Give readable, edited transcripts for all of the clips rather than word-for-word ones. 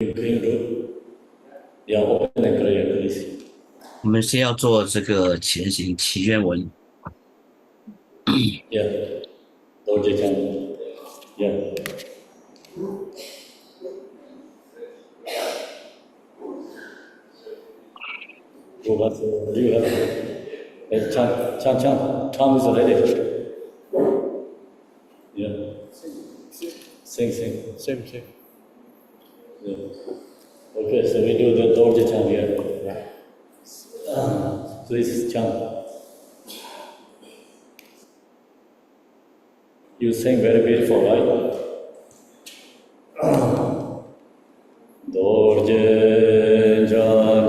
我们先要做这个前行祈愿文。Yeah, Lord Yeah. You have Chan is ready. Yeah. Sing. Same. Yeah. Okay, so we do the Dorje Chan here. Yeah. Please, Chan. You sing very beautiful, right? Dorje Chan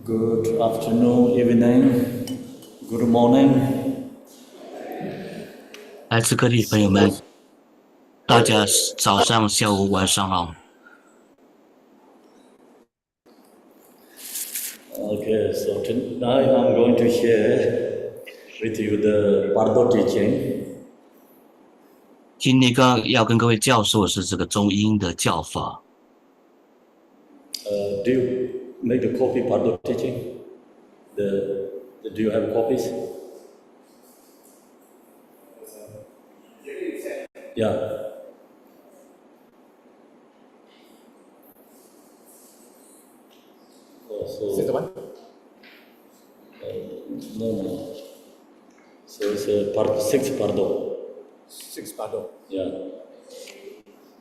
Good afternoon, evening, good morning. 来自各地的朋友们，大家早上、下午、晚上好。Okay, so tonight I'm going to share with you the Bardo teaching. 今天要跟各位教授的是这个中英的教法。Do you make the copy Bardo teaching? Do you have copies? Yeah. Is it the one? No. So it's 6 Bardo. 6 Bardo. Yeah.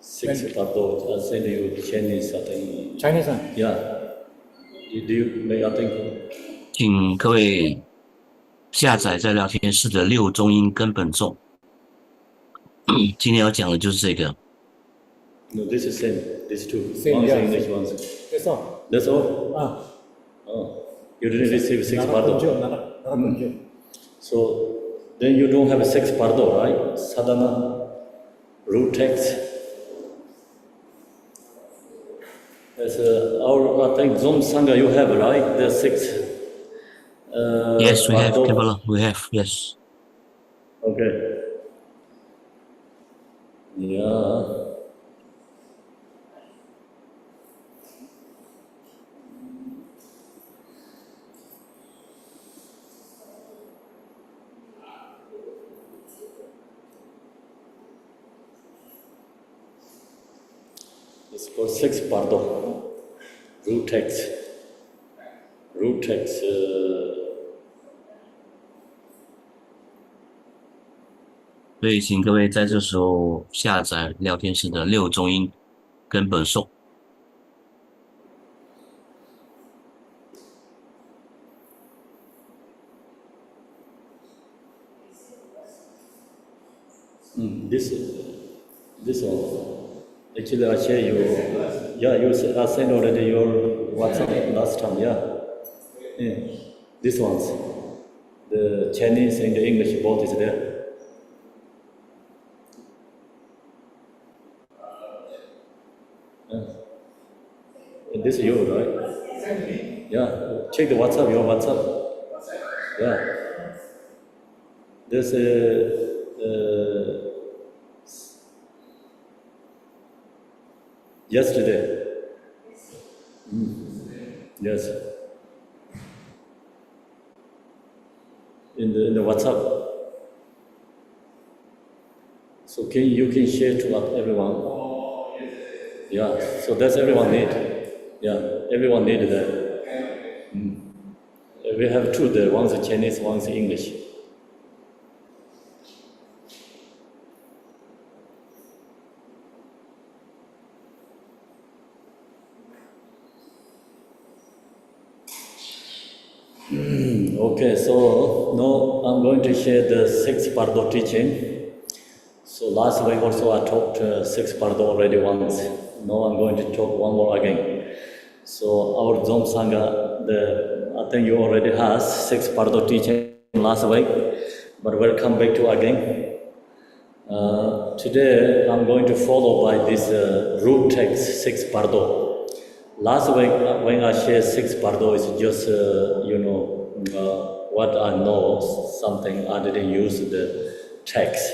6 Bardo. I'll send you Chinese, I think. Chinese, huh? Yeah. Do you make, I think? 请各位下载在聊天室的6中英根本咒。今天要讲的就是这个。No, this is same. These two. Same, One's yeah. English, one's. That's all. That's all? Ah. Oh. You didn't receive 6 Nada Bardo? kunjung, nada kunjung. So, then you don't have a 6 Bardo, right? Sadhana, root text. As I think Zom Sangha you have, right? The 6. Yes, we have. Bardo. We have. Yes. Okay. Yeah. It's called 6 Bardo. Root text. Root text. 所以，请各位在这时候下载聊天室的6中英根本颂。This one. Actually, I share you. Yeah, I sent already your WhatsApp last time. Yeah. This one's the Chinese and the English both is there. And this is you, right? Yeah. Check the WhatsApp. Your WhatsApp. Yeah. This yesterday. Yes. In the WhatsApp. So you can share to everyone. Yeah. So that's everyone need. Yeah. Everyone need that. We have two there. One's Chinese, one's English. Okay, so now I'm going to share the 6 Bardo teaching. So last week also I talked 6 Bardo already once. Now I'm going to talk one more again. So our Zom Sangha, I think you already has 6 Bardo teaching last week, but welcome back to again. Today I'm going to follow by this root text 6 Bardo. Last week when I shared 6 Bardo, it's just what I know, something I didn't use the text.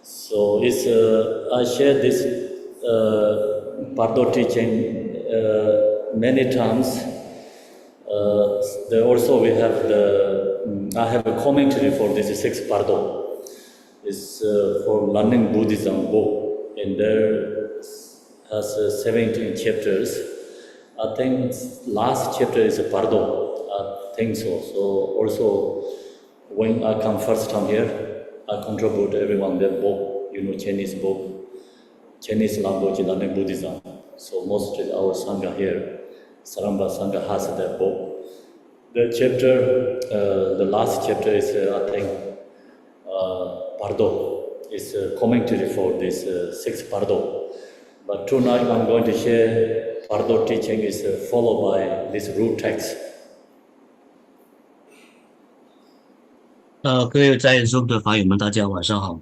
So it's I shared this Bardo teaching many times. There also we have I have a commentary for this 6 Bardo. It's for learning Buddhism book. And there has 17 chapters. I think last chapter is Bardo. I think so. So also, when I come first time here, I contribute everyone their book, Chinese book, Chinese language learning Buddhism. So mostly our Sangha here, Saramba Sangha has that book. The chapter, the last chapter is, I think, Bardo. It's a commentary for this sixth Bardo. But tonight I'm going to share Bardo teaching is followed by this root text. 各位在 Zoom 的法友们，大家晚上好。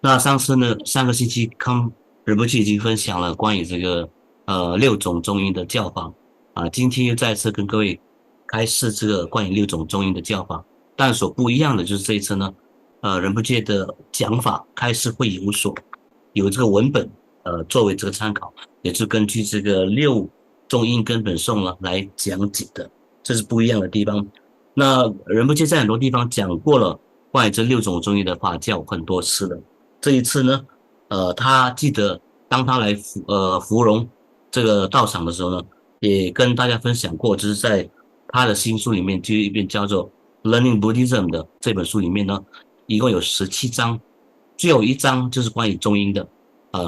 那上次呢，上个星期康仁波切已经分享了关于这个六种中阴的教法啊，今天又再次跟各位开示这个关于六种中阴的教法。但所不一样的就是这一次呢，仁波切的讲法开示会有这个文本作为这个参考，也是根据这个六中阴根本颂呢来讲解的，这是不一样的地方。那仁波切在很多地方讲过了关于这六种中医的法教很多次了。这一次呢，他记得当他来芙蓉这个道场的时候呢，也跟大家分享过，就是在他的新书里面，就一本叫做《Learning Buddhism》的这本书里面呢，一共有17章，最后一章就是关于中医的，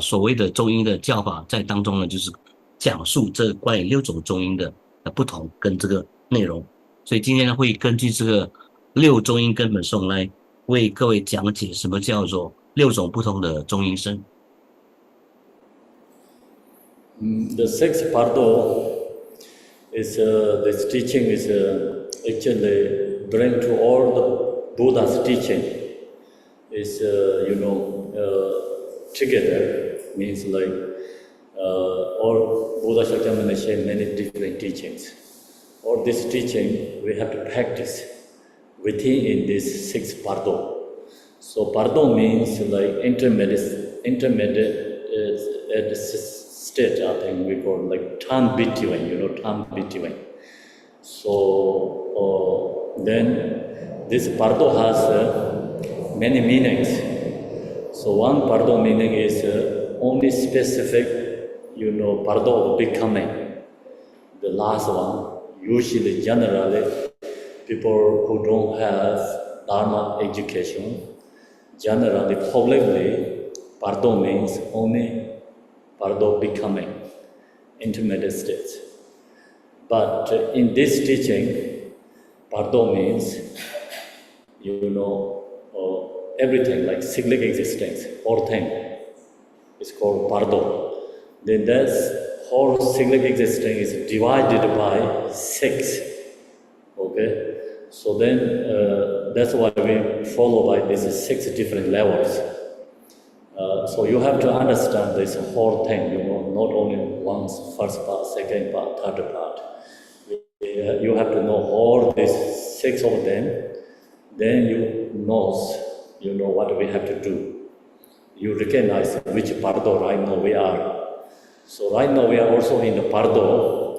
所谓的中医的教法，在当中呢，就是讲述这关于六种中医的不同跟这个内容。所以今天呢，会根据这个六中阴根本颂来为各位讲解什么叫做六种不同的中阴身。The sixth Bardo is this teaching is actually bring to all the Buddha's teaching is together means like all Buddha Shakyamuni share many different teachings. All this teaching we have to practice within in this sixth Bardo. So Bardo means like intermediate state, I think we call like time between, time between. So then this Bardo has many meanings. So one Bardo meaning is only specific, Bardo of becoming. The last one, usually generally people who don't have Dharma education, generally publicly, Bardo means only Bardo becoming, intermediate states. But in this teaching, Bardo means, everything like cyclic existence, whole thing is called Bardo. Then that whole cyclic existence is divided by 6. Okay? So then that's why we follow by these 6 different levels. So you have to understand this whole thing, not only one first part, second part, third part. You have to know all these 6 of them. Then you know what we have to do. You recognize which Bardo right now we are. So right now we are also in the Bardo,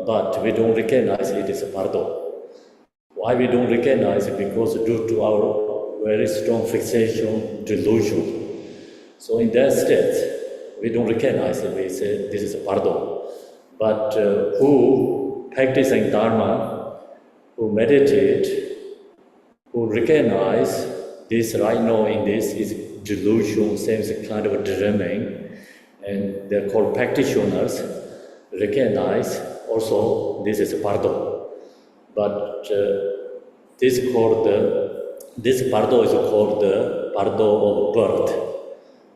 but we don't recognize it is a Bardo. Why we don't recognize it? Because due to our very strong fixation, delusion. So in that state, we don't recognize it. We say this is a Bardo. But who practicing Dharma, who meditate, who recognize this right now in this is delusion, same kind of dreaming, and they're called practitioners, recognize also this is a Bardo. But this Bardo is called the Bardo of birth.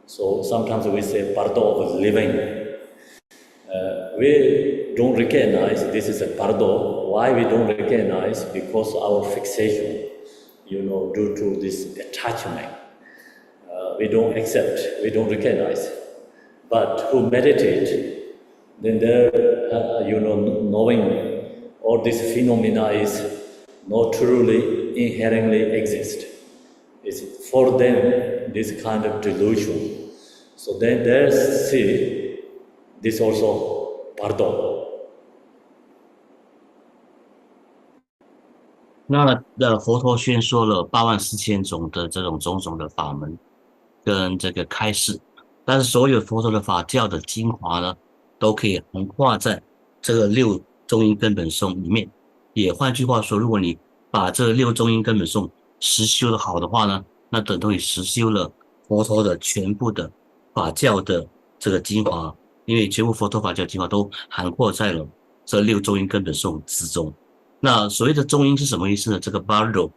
So sometimes we say Bardo of living. We don't recognize this is a Bardo. Why we don't recognize? Because our fixation, due to this attachment. We don't accept, we don't recognize. But who meditate, then they're, knowing all these phenomena is not truly inherently exist. It's for them this kind of delusion. So then they see this also Bardo. 那佛陀宣说了84000种的这种种种的法门跟这个开示，但是所有佛陀的法教的精华呢，都可以横跨在这个六中阴根本颂里面。也换句话说，如果你把这六中阴根本颂实修的好的话呢，那等同于实修了佛陀的全部的法教的这个精华，因为全部佛陀法教精华都涵括在了这六中阴根本颂之中。那所谓的中阴是什么意思呢？这个 bardo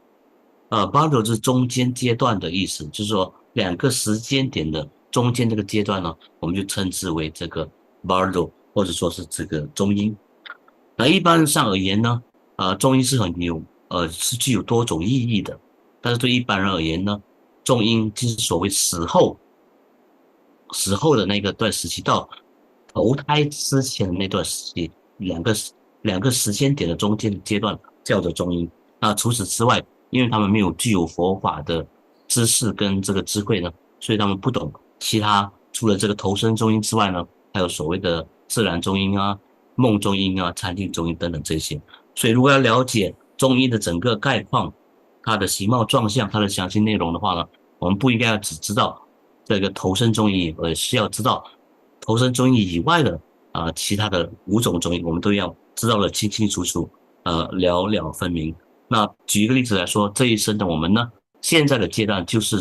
是中间阶段的意思，就是说两个时间点的中间这个阶段呢，我们就称之为这个 bardo，或者说是这个中阴。那一般上而言呢，中阴是具有多种意义的，但是对一般人而言呢，中阴就是所谓死后的那个段时期到投胎之前的那段时期，两个时间点的中间的阶段叫做中阴。那除此之外，因为他们没有具有佛法的知识跟这个智慧呢，所以他们不懂其他除了这个投生中阴之外呢，还有所谓的自然中阴啊、梦中阴啊、禅定中阴等等这些。所以如果要了解中阴的整个概况，它的形貌状相、它的详细内容的话呢，我们不应该只知道这个投生中阴，而是要知道投生中阴以外的其他的五种中阴，我们都要知道的清清楚楚，了了分明。那举一个例子来说，这一生的我们呢，现在的阶段就是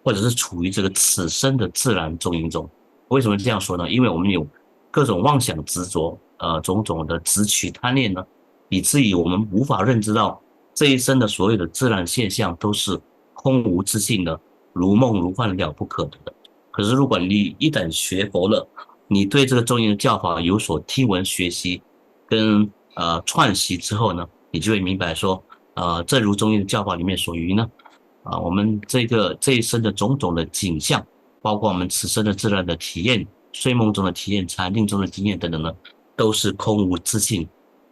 或者是处于这个此生的自然中阴中。为什么这样说呢？因为我们有各种妄想执着，种种的执取贪恋呢，以至于我们无法认知到这一生的所有的自然现象都是空无自性的，如梦如幻，了不可得的。可是如果你一旦学佛了，你对这个中阴的教法有所听闻学习跟串习之后呢，你就会明白说，正如中阴的教法里面所云呢，我们这一生的种种的景象，包括我们此生的自然的体验、睡梦中的体验、禅定中的经验等等呢，都是空无自性，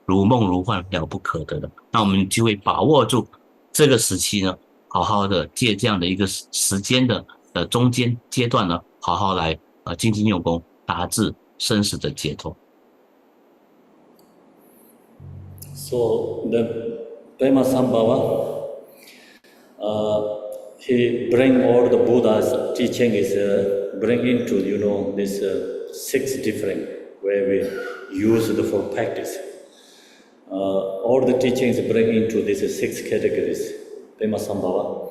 如梦如幻，了不可得的。那我们就会把握住这个时期呢，好好的借这样的一个时间的中间阶段呢，好好来精进用功，达至生死的解脱。So the Pema Sambhava, he bring all the Buddha's teaching is bring into this six different where we use it for practice. All the teachings bring into these six categories, Pema Sambhava.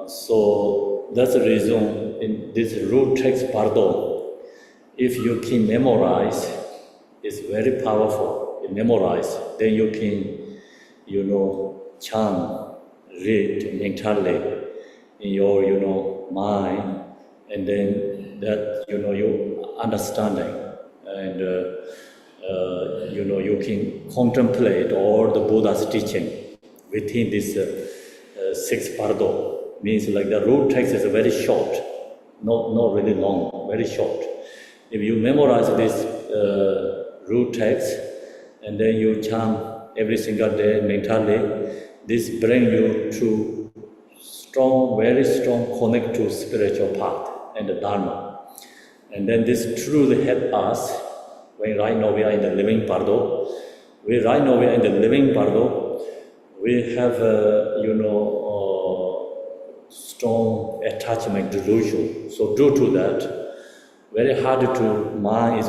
So that's the reason in this root text Bardo, if you can memorize, it's very powerful. You memorize, then you can, chant, read mentally in your, mind, and then that, you understanding, and you can contemplate all the Buddha's teaching within this six bardo. Means like the root text is very short, not really long, very short. If you memorize this root text, and then you chant every single day mentally, this brings you to very strong connect to spiritual path and the Dharma. And then this truly help us when right now we are in the living Bardo. Right now we are in the living Bardo. We have strong attachment delusion. So due to that, very hard to mind is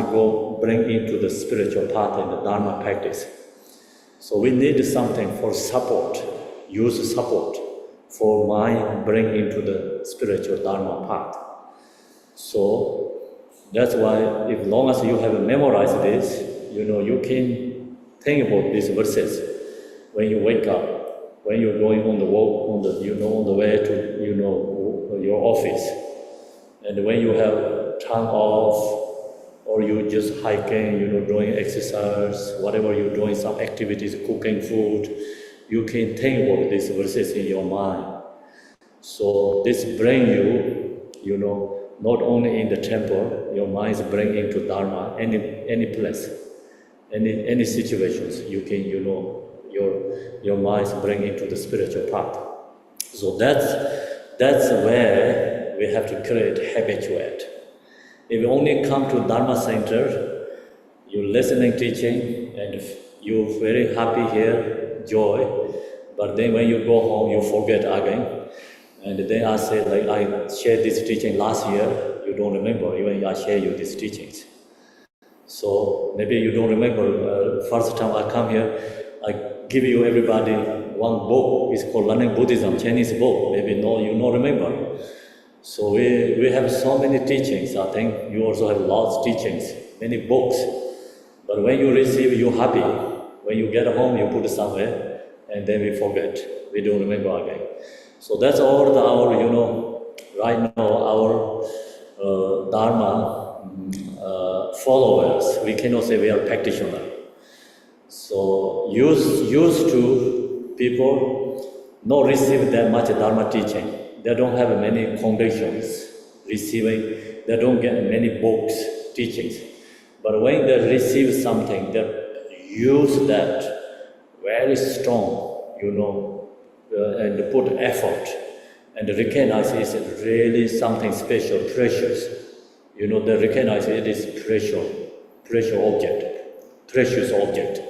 bring into the spiritual path and the Dharma practice. So we need something for support, use support for mind bring into the spiritual Dharma path. So that's why if long as you have memorized this, you can think about these verses when you wake up, when you're going on the walk, on the way to, your office, and when you have time off, or you just hiking, doing exercise, whatever you're doing, some activities, cooking food, you can think about these verses in your mind. So this bring you, not only in the temple, your mind is bring into Dharma, any place, any situations, you can, your mind is bring into the spiritual path. So that's where we have to create habituate. If you only come to Dharma center, you listening teaching, and you're very happy here, joy, but then when you go home, you forget again. And then I said, like, I shared this teaching last year. You don't remember, even I share you these teachings. So maybe you don't remember. First time I come here, I give you everybody one book. It's called Learning Buddhism, Chinese book. Maybe no, you don't remember. So we have so many teachings. I think you also have lots of teachings, many books. But when you receive, you're happy. When you get home, you put it somewhere, and then we forget. We don't remember again. So that's all our, right now our Dharma followers. We cannot say we are practitioners. So used to people not receive that much Dharma teaching. They don't have many congregations receiving. They don't get many books teachings. But when they receive something, they use that very strong, and put effort and recognize it's really something special, precious. They recognize it is precious object.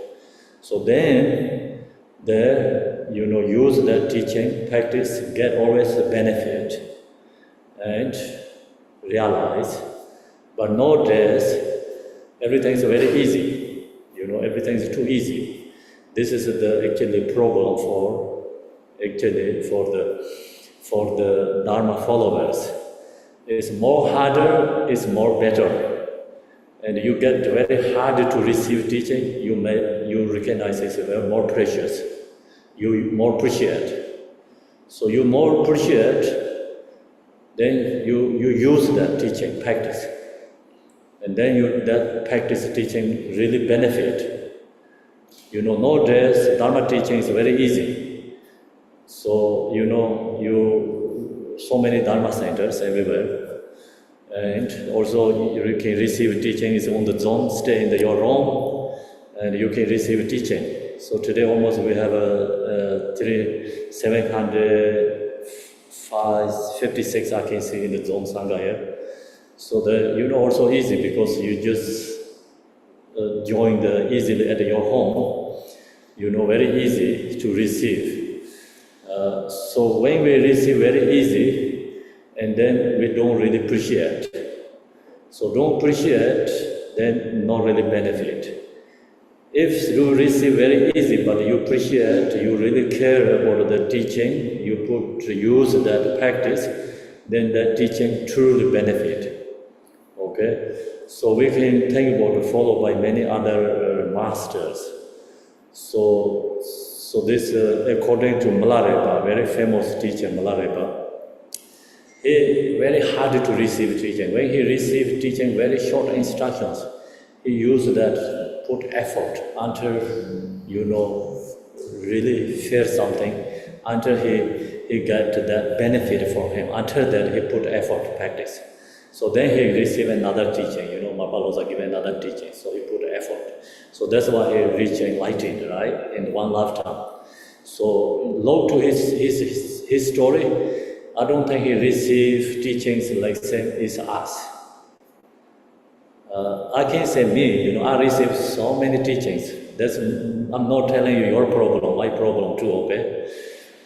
So then they, use that teaching, practice, get always the benefit and realize. But nowadays, everything is very easy. Everything is too easy. This is the actually problem for the Dharma followers. It's more harder, it's more better. And you get very hard to receive teaching, you recognize it's very more precious. You more appreciate. So you more appreciate, then you use that teaching, practice. And then that practice teaching really benefit. Nowadays, Dharma teaching is very easy. So, so many Dharma centers everywhere. And also you can receive teachings on the zone, stay in your room, and you can receive teaching. So today almost we have 756 I can see in the zone Sangha here. So also easy because you just join easily at your home. Very easy to receive. So when we receive very easy, and then we don't really appreciate. So don't appreciate, then not really benefit. If you receive very easy, but you appreciate, you really care about the teaching, you use that practice, then that teaching truly benefit. Okay? So we can think about followed by many other masters. So this, according to Milarepa, very famous teacher Milarepa, he very hard to receive teaching. When he received teaching, very short instructions, he used that, put effort until, really feel something, until he got that benefit from him. Until that, he put effort to practice. So then he received another teaching, Mapalosa gave another teaching, so he put effort. So that's why he reached enlightened, right, in one lifetime. So look to his story, I don't think he received teachings like same as us. I can say me, I received so many teachings. I'm not telling you your problem, my problem too, okay?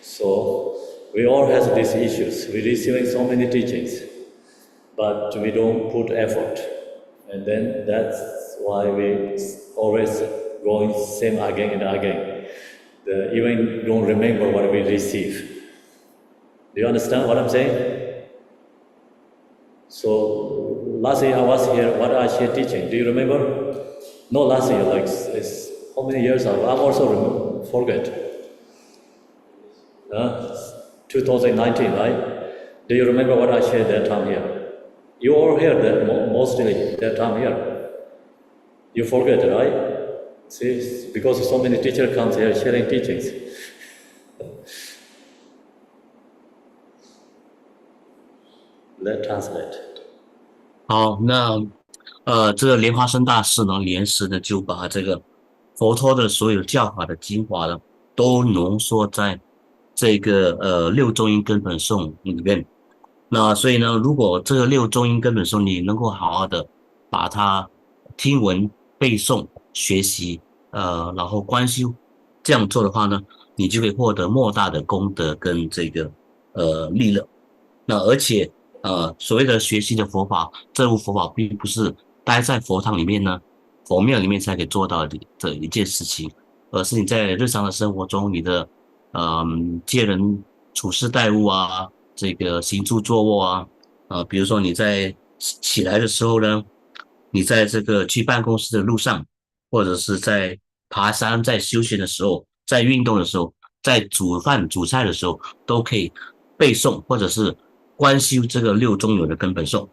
So we all have these issues. We're receiving so many teachings, but we don't put effort. And then that's why we always going same again and again. Even don't remember what we receive. Do you understand what I'm saying? So last year I was here, what I shared teaching. Do you remember? No, last year, like it's how many years ago? I'm also forget. 2019, right? Do you remember what I shared that time here? You all here that mostly that time here. You forget, right? See, because so many teachers come here sharing teachings. Let's translate. 好，那这个莲花生大师呢，莲师呢就把这个佛陀的所有教法的精华呢，都浓缩在这个六中阴根本颂里面。那所以呢，如果这个六中阴根本颂你能够好好的把它听闻、背诵、学习，然后观修，这样做的话呢，你就会获得莫大的功德跟这个利乐。那而且所谓的学习的佛法，这部佛法并不是待在佛堂里面呢，佛庙里面才可以做到的这一件事情，而是你在日常的生活中，你的接人处事待物啊，这个行住坐卧啊，比如说你在起来的时候呢，你在这个去办公室的路上，或者是在爬山、在休闲的时候、在运动的时候、在煮饭煮菜的时候，都可以背诵或者是观修这个六中有的根本颂。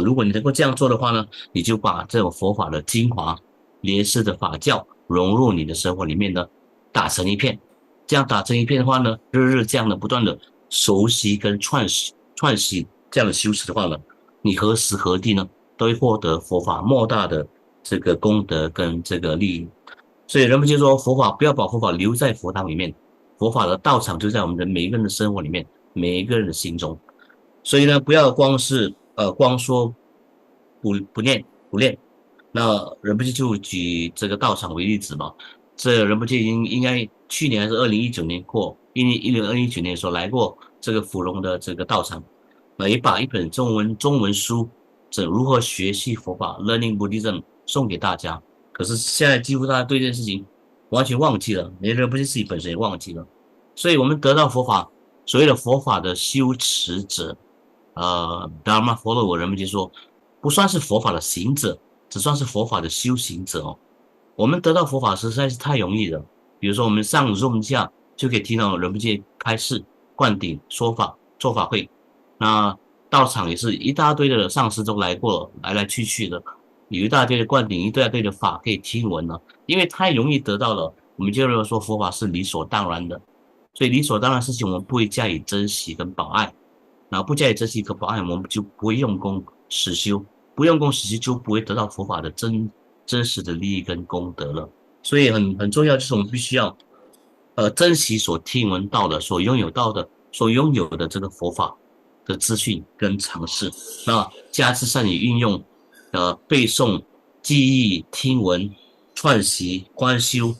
如果你能够这样做的话呢，你就把这种佛法的精华、莲师的法教融入你的生活里面呢，打成一片。这样打成一片的话呢，日日这样的不断的熟悉跟串习这样的修持的话呢，你何时何地呢，都会获得佛法莫大的这个功德跟这个利益。所以人们就说，佛法不要把佛法留在佛堂里面，佛法的道场就在我们的每一个人的生活里面，每一个人的心中。所以呢，不要光说不练。那仁波切就举这个道场为例子嘛，这仁波切应该去年还是2019年2019年的时候来过这个芙蓉的这个道场，也把一本中文书如何学习佛法 Learning Buddhism 送给大家。可是现在几乎大家对这件事情完全忘记了，连仁波切自己本身也忘记了。所以我们得到佛法，所谓的佛法的修持者，Dharma follower，人们就说不算是佛法的行者，只算是佛法的修行者哦。我们得到佛法实在是太容易了。比如说我们上 Zoom 下就可以听到仁波切开示、灌顶、说法、做法会。那道场也是一大堆的上师都来过，来来去去的，有一大堆的灌顶，一大堆的法可以听闻了。因为太容易得到了，我们就认为说佛法是理所当然的，所以理所当然的事情我们不会加以珍惜跟保爱。然后不加以珍惜和保爱，我们就不会用功实修，不用功实修就不会得到佛法的真实的利益跟功德了。所以很重要，就是我们必须要珍惜所听闻到的、所拥有的这个佛法的资讯跟常识，那加之善于运用背诵、记忆、听闻、串习、观修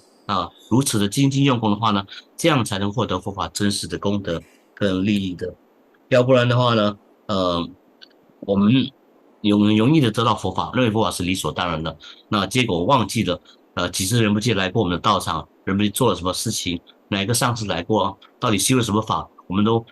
如此的精进用功的话呢，这样才能获得佛法真实的功德跟利益的。要不然的话呢，我们容易的得到佛法，认为佛法是理所当然的，那结果忘记了，几十人不记来过我们的道场，人不记做了什么事情，哪个上司来过，到底修了什么法，我们都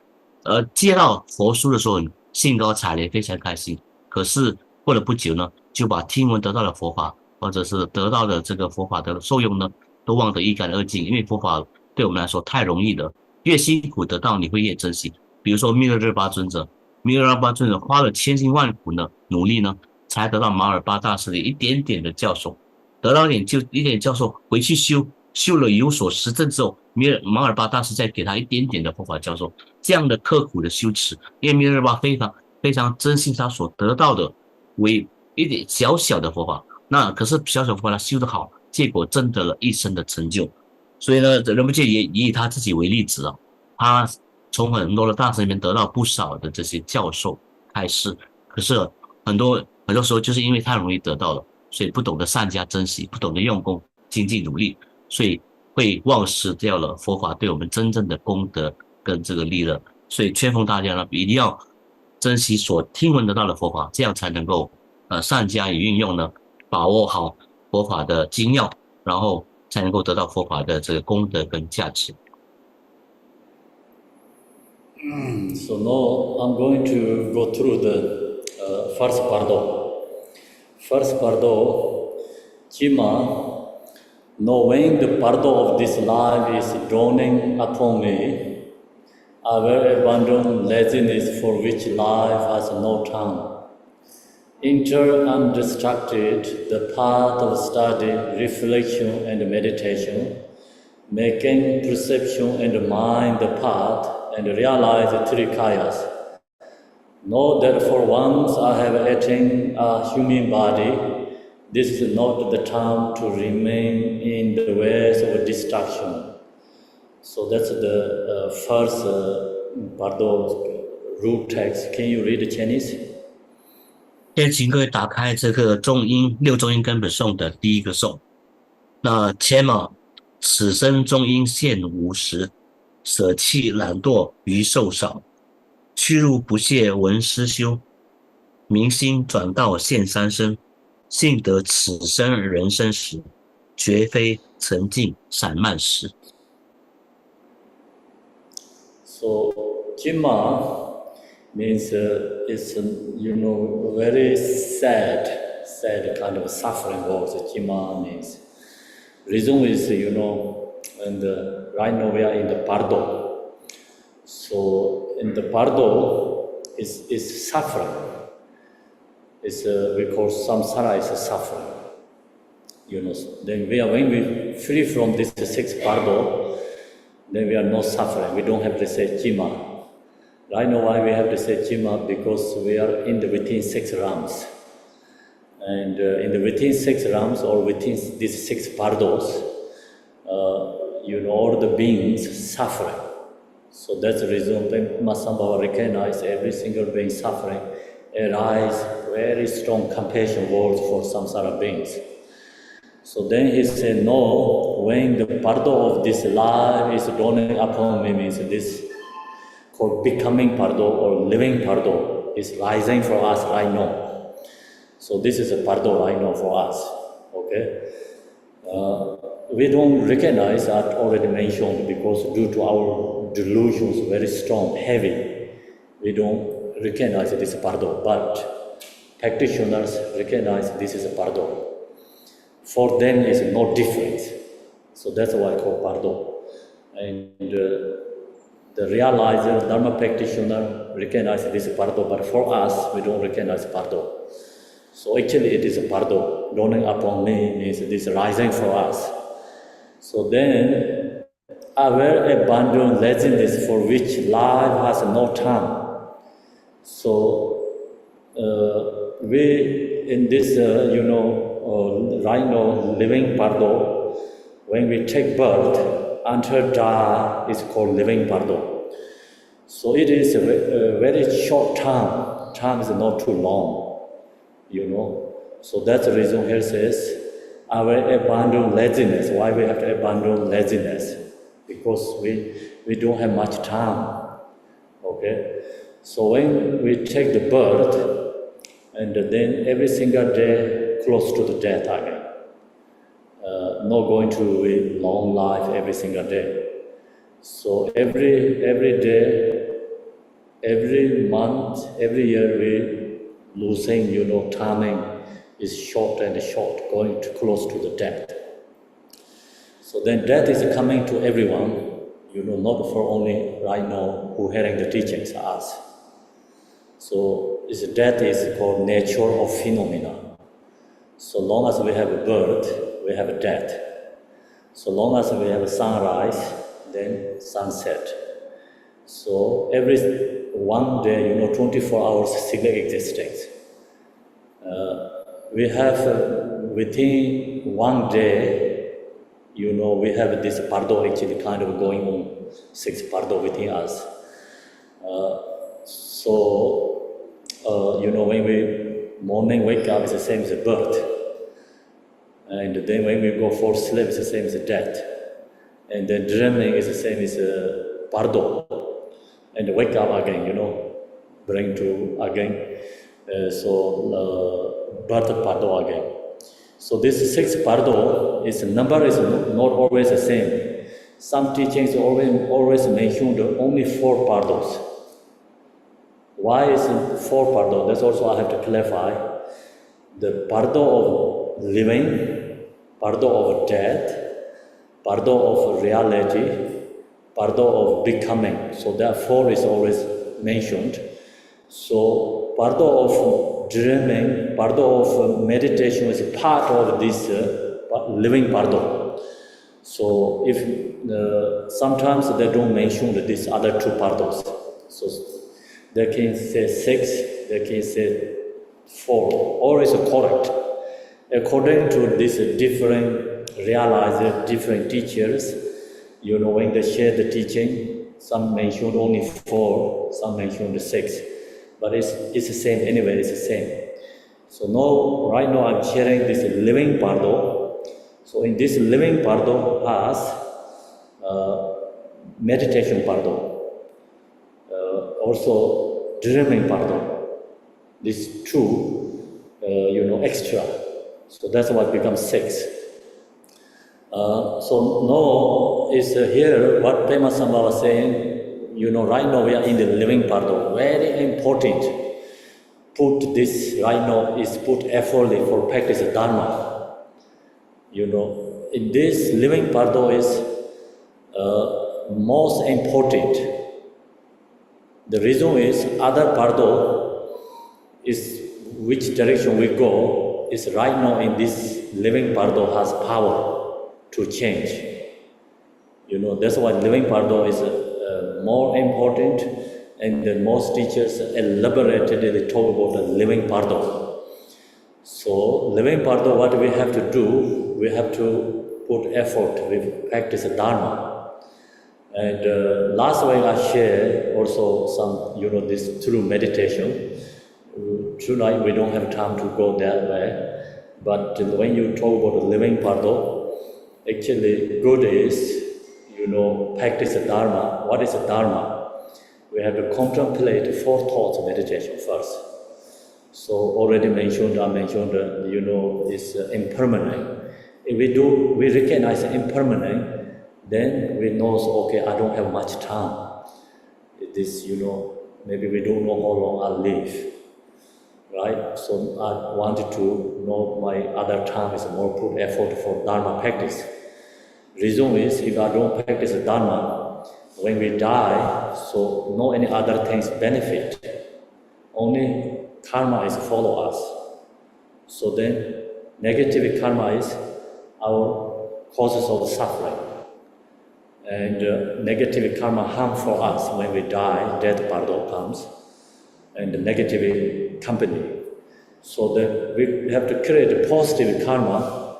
接到佛书的时候兴高采烈，非常开心。可是过了不久呢，就把听闻得到的佛法，或者是得到的这个佛法的受用呢，都忘得一干二净，因为佛法对我们来说太容易了，越辛苦得到你会越珍惜。比如说密勒日巴尊者，密勒日巴尊者花了千辛万苦的努力呢，才得到马尔巴大师的一点点的教授，得到一点教授，回去修了有所实证之后，马尔巴大师再给他一点点的佛法教授，这样的刻苦的修持，因为密勒日巴非常非常珍惜他所得到的为一点小小的佛法，那可是小小佛法他修得好，结果真得了一生的成就。所以呢，仁波切也以他自己为例子啊，他从很多的大师里面得到不少的这些教授开示，可是很多时候就是因为太容易得到了，所以不懂得善加珍惜，不懂得用功精进努力，所以会忘失掉了佛法对我们真正的功德跟这个利乐。所以劝奉大家呢，一定要珍惜所听闻得到的佛法，这样才能够善加以运用呢，把握好佛法的精要，然后才能够得到佛法的这个功德跟价值。So now I'm going to go through the first bardo. First bardo, Jima, knowing the bardo of this life is dawning upon me, I will abandon laziness for which life has no time. Enter undistracted the path of study, reflection, and meditation, making perception and mind the path, and realize the three kayas. Know that for once I have attained a human body, this is not the time to remain in the ways of distraction. So that's the first Bardo root text. Can you read the Chinese? 现在请各位打开这个六中音根本颂的第一个颂。那前嘛，此生中应现无时，舍弃懒惰余寿少，屈辱不懈闻思修，明心转道现三生。幸得此生人生时，绝非曾经散漫时。So Jima means it's very sad kind of suffering words. Jima means reason is and right now we are in the Bardo. So in the Bardo is suffering. It's we call samsara is a suffering. Then when we free from this six Bardo, then we are not suffering. We don't have to say Jima. Right now why we have to say Jima? Because we are in the within six realms. And in the within six realms or within these six bardos, all the beings suffering. So that's the reason when Masambhava recognize every single being suffering, arise very strong compassion words for samsara beings. So then he said, no, when the bardo of this life is dawning upon me, means this called becoming bardo or living bardo is rising for us right now. So this is a bardo right now for us, okay? We don't recognize that already mentioned because due to our delusions very strong, heavy, we don't recognize this bardo, but practitioners recognize this is a bardo. For them is no difference. So that's why I call bardo. And the realizer, Dharma practitioner recognize this bardo, but for us, we don't recognize bardo. So actually it is a bardo. Dawning upon me means this rising for us. So then, our abandoned laziness for which life has no time. So we in this, right now living bardo, when we take birth, until die is called living bardo. So it is a very short time. Time is not too long, So that's the reason here says, our abandon laziness. Why we have to abandon laziness? Because we don't have much time, okay? So when we take the birth, and then every single day close to the death again. Not going to live long life every single day. So every day, every month, every year we losing, timing is short and short, going too close to the death. So then death is coming to everyone, not for only right now who hearing the teachings, us. So this death is called nature of phenomena. So long as we have a birth, we have a death. So long as we have a sunrise, then sunset. So every one day, 24 hours single existence. We have within one day, we have this bardo actually kind of going on, six bardo within us. When we morning wake up, it's the same as a birth. And then when we go for sleep, it's the same as a death. And then dreaming is the same as a bardo. And wake up again, bring to again. Birth bardo again. So this six bardo, its number is not always the same. Some teachings always mentioned only four bardos. Why is it four bardo? That's also I have to clarify. The bardo of living, bardo of death, bardo of reality, bardo of becoming. So that four is always mentioned. So bardo of dreaming, bardo of meditation is part of this living bardo. So if sometimes they don't mention these other two bardos. So they can say six, they can say four, all is correct. According to these different realized, different teachers, when they share the teaching, some mentioned only four, some mentioned six. But it's the same anyway, it's the same. So now, right now I'm sharing this living bardo. So in this living bardo has meditation bardo. also dreaming bardo. These two, extra. So that's what becomes 6. So now is here what Pema Samba was saying, right now we are in the living bardo. Very important. Put this right now is put effortly for practice of Dharma. In this living bardo is most important. The reason is other bardo is which direction we go is right now in this living bardo has power to change. That's why living bardo is more important, and the most teachers elaborated they talk about the living bardo. So living bardo, what we have to do, we have to put effort, we practice Dharma. And last week I shared also some, this through meditation. Tonight we don't have time to go that way, but when you talk about the living bardo, actually good is, practice Dharma. What is Dharma? We have to contemplate 4 thoughts meditation first. So already mentioned, I mentioned, is impermanent. If we recognize impermanent, then we know, okay, I don't have much time. This, maybe we don't know how long I'll live, right? So I wanted to know my other time is more put effort for Dharma practice. Reason is, if I don't practice Dharma, when we die, so no any other things benefit. Only karma is follow us. So then, negative karma is our causes of suffering. And negative karma harm for us when we die, death bardo comes, and the negative company. So that we have to create a positive karma.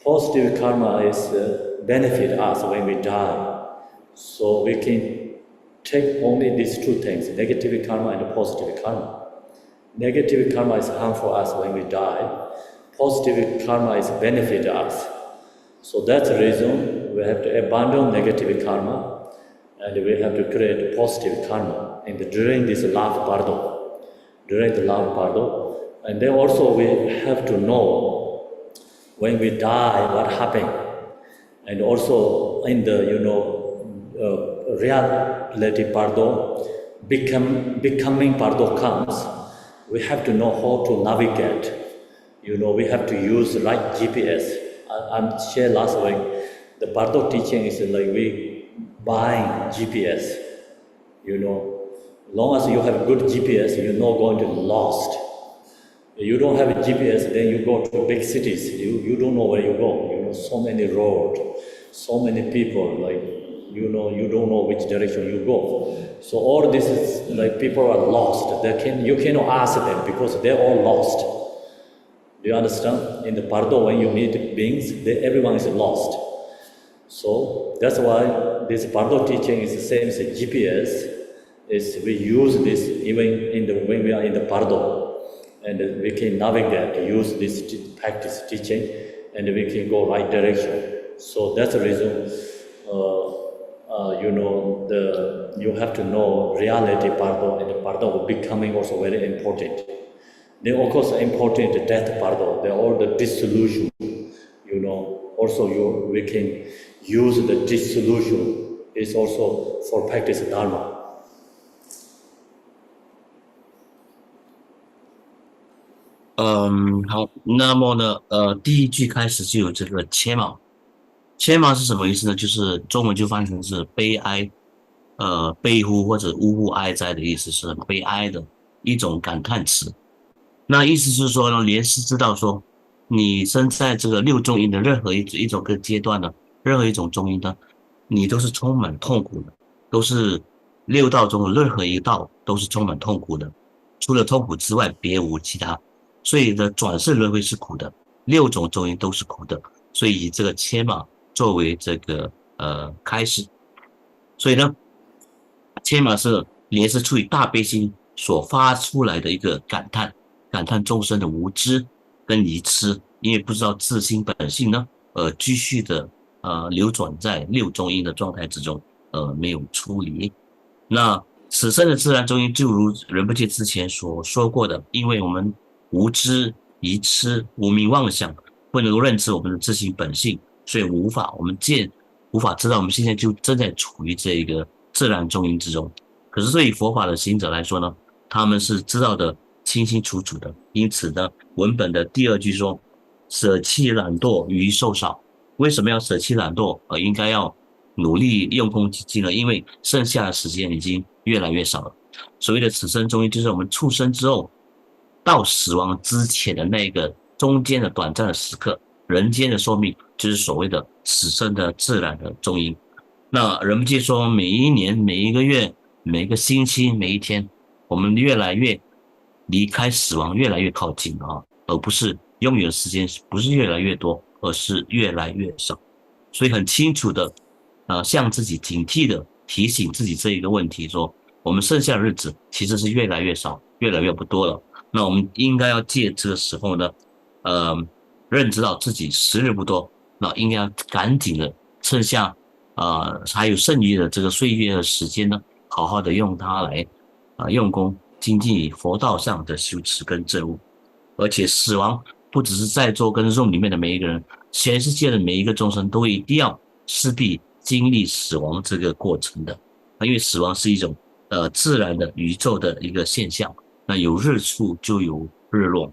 Positive karma is benefit us when we die. So we can take only these 2 things, negative karma and positive karma. Negative karma is harm for us when we die. Positive karma is benefit us. So that's the reason we have to abandon negative karma and we have to create positive karma during this love bardo. During the love bardo. And then also we have to know when we die what happened. And also in the reality bardo, becoming bardo comes, we have to know how to navigate. We have to use right GPS. I shared last week, the Bardo teaching is like we buying GPS. Long as you have good GPS, you're not going to lost. You don't have a GPS, then you go to big cities. You don't know where you go. So many roads, so many people. You don't know which direction you go. So all this is like people are lost. You cannot ask them because they're all lost. Do you understand? In the Bardo, when you meet beings, everyone is lost. So that's why this Bardo teaching is the same as GPS. We use this even when we are in the Bardo, and we can navigate, use this practice teaching, and we can go right direction. So that's the reason. You have to know reality Bardo, and the Bardo becoming also very important. They of course important death bardo. They're all the dissolution. Also we can use the dissolution is also for practice Dharma. 好，那么呢，第一句开始就有这个切嘛，切嘛是什么意思呢？就是中文就翻译成是悲哀，悲呼或者呜呼哀哉的意思，是很悲哀的一种感叹词。那意思是说呢，莲师知道说，你身在这个6中阴的任何一种个阶段呢，任何一种中阴呢，你都是充满痛苦的，都是6道中的任何一道都是充满痛苦的，除了痛苦之外别无其他。所以呢，转世轮回是苦的，6种中阴都是苦的，所以以这个切嘛作为这个开始。所以呢，切嘛是莲师出于大悲心所发出来的一个感叹。感叹众生的无知跟愚痴，因为不知道自心本性呢，继续的流转在6中阴的状态之中，没有出离。那此生的自然中医就如仁波切之前所说过的，因为我们无知、愚痴、无明妄想，不能够认知我们的自性本性，所以无法知道我们现在就正在处于这个自然中阴之中。可是对于佛法的行者来说呢，他们是知道的清清楚楚的。因此呢，文本的第二句说：舍弃懒惰，余寿少。为什么要舍弃懒惰，而应该要努力用功精进呢？因为剩下的时间已经越来越少了。所谓的此生中阴，就是我们出生之后到死亡之前的那个中间的短暂的时刻，人间的寿命就是所谓的此生的自然的中阴。那人们就说，每一年、每一个月、每一个星期、每一天，我们越来越离开死亡，越来越靠近啊，而不是拥有的时间不是越来越多，而是越来越少。所以很清楚的，向自己警惕的提醒自己这一个问题，说我们剩下的日子其实是越来越少，越来越不多了。那我们应该要借这个时候呢，呃，认知到自己时日不多，那应该要赶紧的趁下还有剩余的这个岁月的时间呢，好好的用它来用功精进于佛道上的修持跟证悟。而且死亡不只是在座跟 Zoom 里面的每一个人，全世界的每一个众生都一定要势必经历死亡这个过程的。因为死亡是一种自然的宇宙的一个现象，那有日出就有日落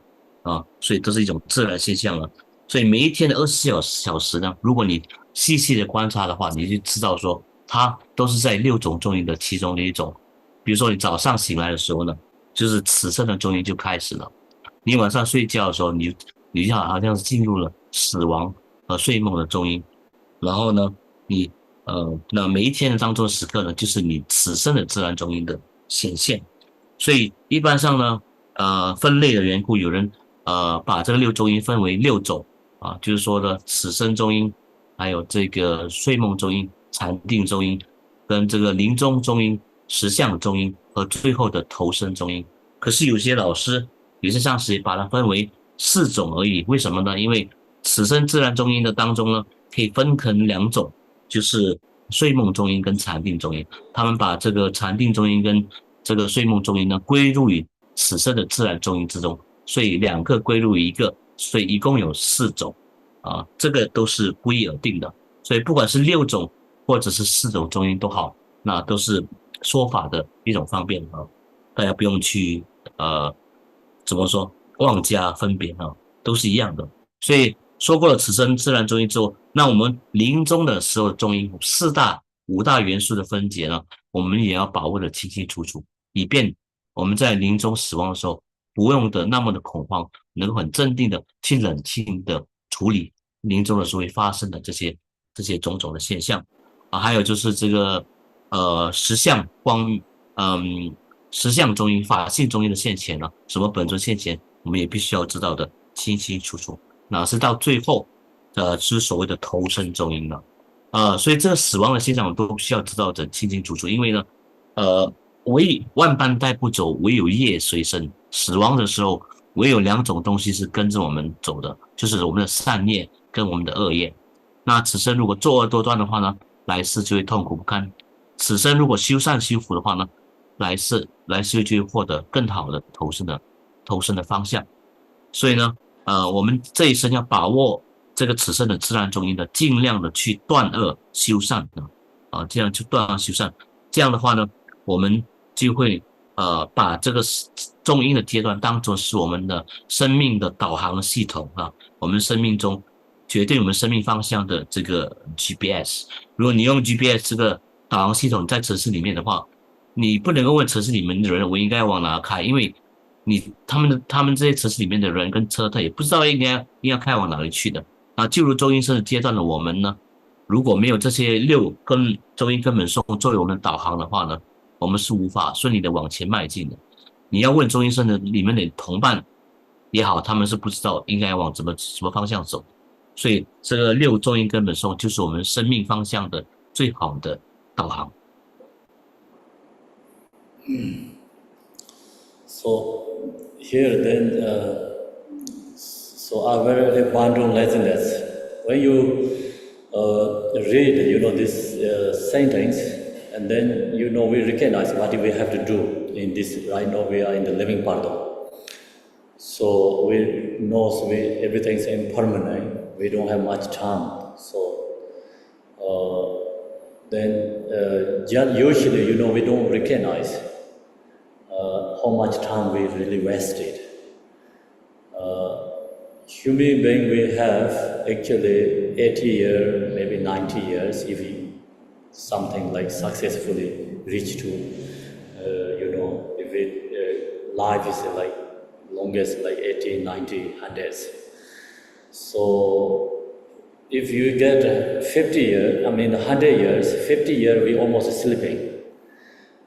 所以都是一种自然现象了。所以每一天的24小时呢，如果你细细的观察的话，你就知道说，它都是在6种中阴的其中的一种。比如说你早上醒来的时候呢，就是此生的中阴就开始了。你晚上睡觉的时候，你就好像是进入了死亡和睡梦的中阴。然后呢，你那每一天的当中时刻呢，就是你此生的自然中阴的显现。所以一般上呢，分类的缘故，有人把这个六中阴分为6种就是说呢，此生中阴，还有这个睡梦中阴、禅定中阴，跟这个临终中阴、实相中阴和最后的投生中阴。可是有些老师、有些上师也把它分为4种而已。为什么呢？因为此生自然中阴的当中呢，可以分成2种，就是睡梦中阴跟禅定中阴。他们把这个禅定中阴跟这个睡梦中阴呢归入于此生的自然中阴之中，所以2个归入于1个，所以一共有4种这个都是不一而定的。所以不管是6种或者是4种中阴都好，那都是说法的一种方便大家不用去怎么说妄加分别都是一样的。所以说过了此生自然中阴之后，那我们临终的时候中阴五大元素的分解呢，我们也要把握的清清楚楚，以便我们在临终死亡的时候不用的那么的恐慌，能够很镇定的去冷静的处理临终的时候会发生的这些种种的现象还有就是这个实相实相中阴、法性中阴的现前呢，什么本尊现前，我们也必须要知道的清清楚楚。那是到最后是所谓的投生中阴了所以这个死亡的现象我都需要知道的清清楚楚。因为呢唯万般带不走，唯有业随身。死亡的时候唯有2种东西是跟着我们走的，就是我们的善业跟我们的恶业。那此生如果作恶多端的话呢，来世就会痛苦不堪；此生如果修善修福的话呢，来世就会获得更好的投生的方向。所以呢我们这一生要把握这个此生的自然中阴的，尽量的去断恶修善这样去断恶修善。这样的话呢，我们就会把这个中阴的阶段当作是我们的生命的导航系统我们生命中决定我们生命方向的这个 GPS。如果你用 GPS 这个导航系统在城市里面的话，你不能够问城市里面的人我应该往哪开，因为他们这些城市里面的人跟车，他也不知道应该开往哪里去的就如中阴身的阶段的我们呢，如果没有这些中阴根本颂作为我们的导航的话呢，我们是无法顺利的往前迈进的。你要问中阴身的里面的同伴也好，他们是不知道应该往什么方向走。所以这个6中阴根本颂就是我们生命方向的最好的导航。So here then, so are very Bandung legends. When you read, this sentence, And then, we recognize what we have to do in this. Right now, we are in the living Bardo. So we know everything is impermanent. We don't have much time. So then usually, we don't recognize how much time we really wasted. Human being we have actually 80 years, maybe 90 years if we something like successfully reach to, if it life is like longest like 80, 90, 100. So if you get 50 years, 100 years, 50 years we almost sleeping.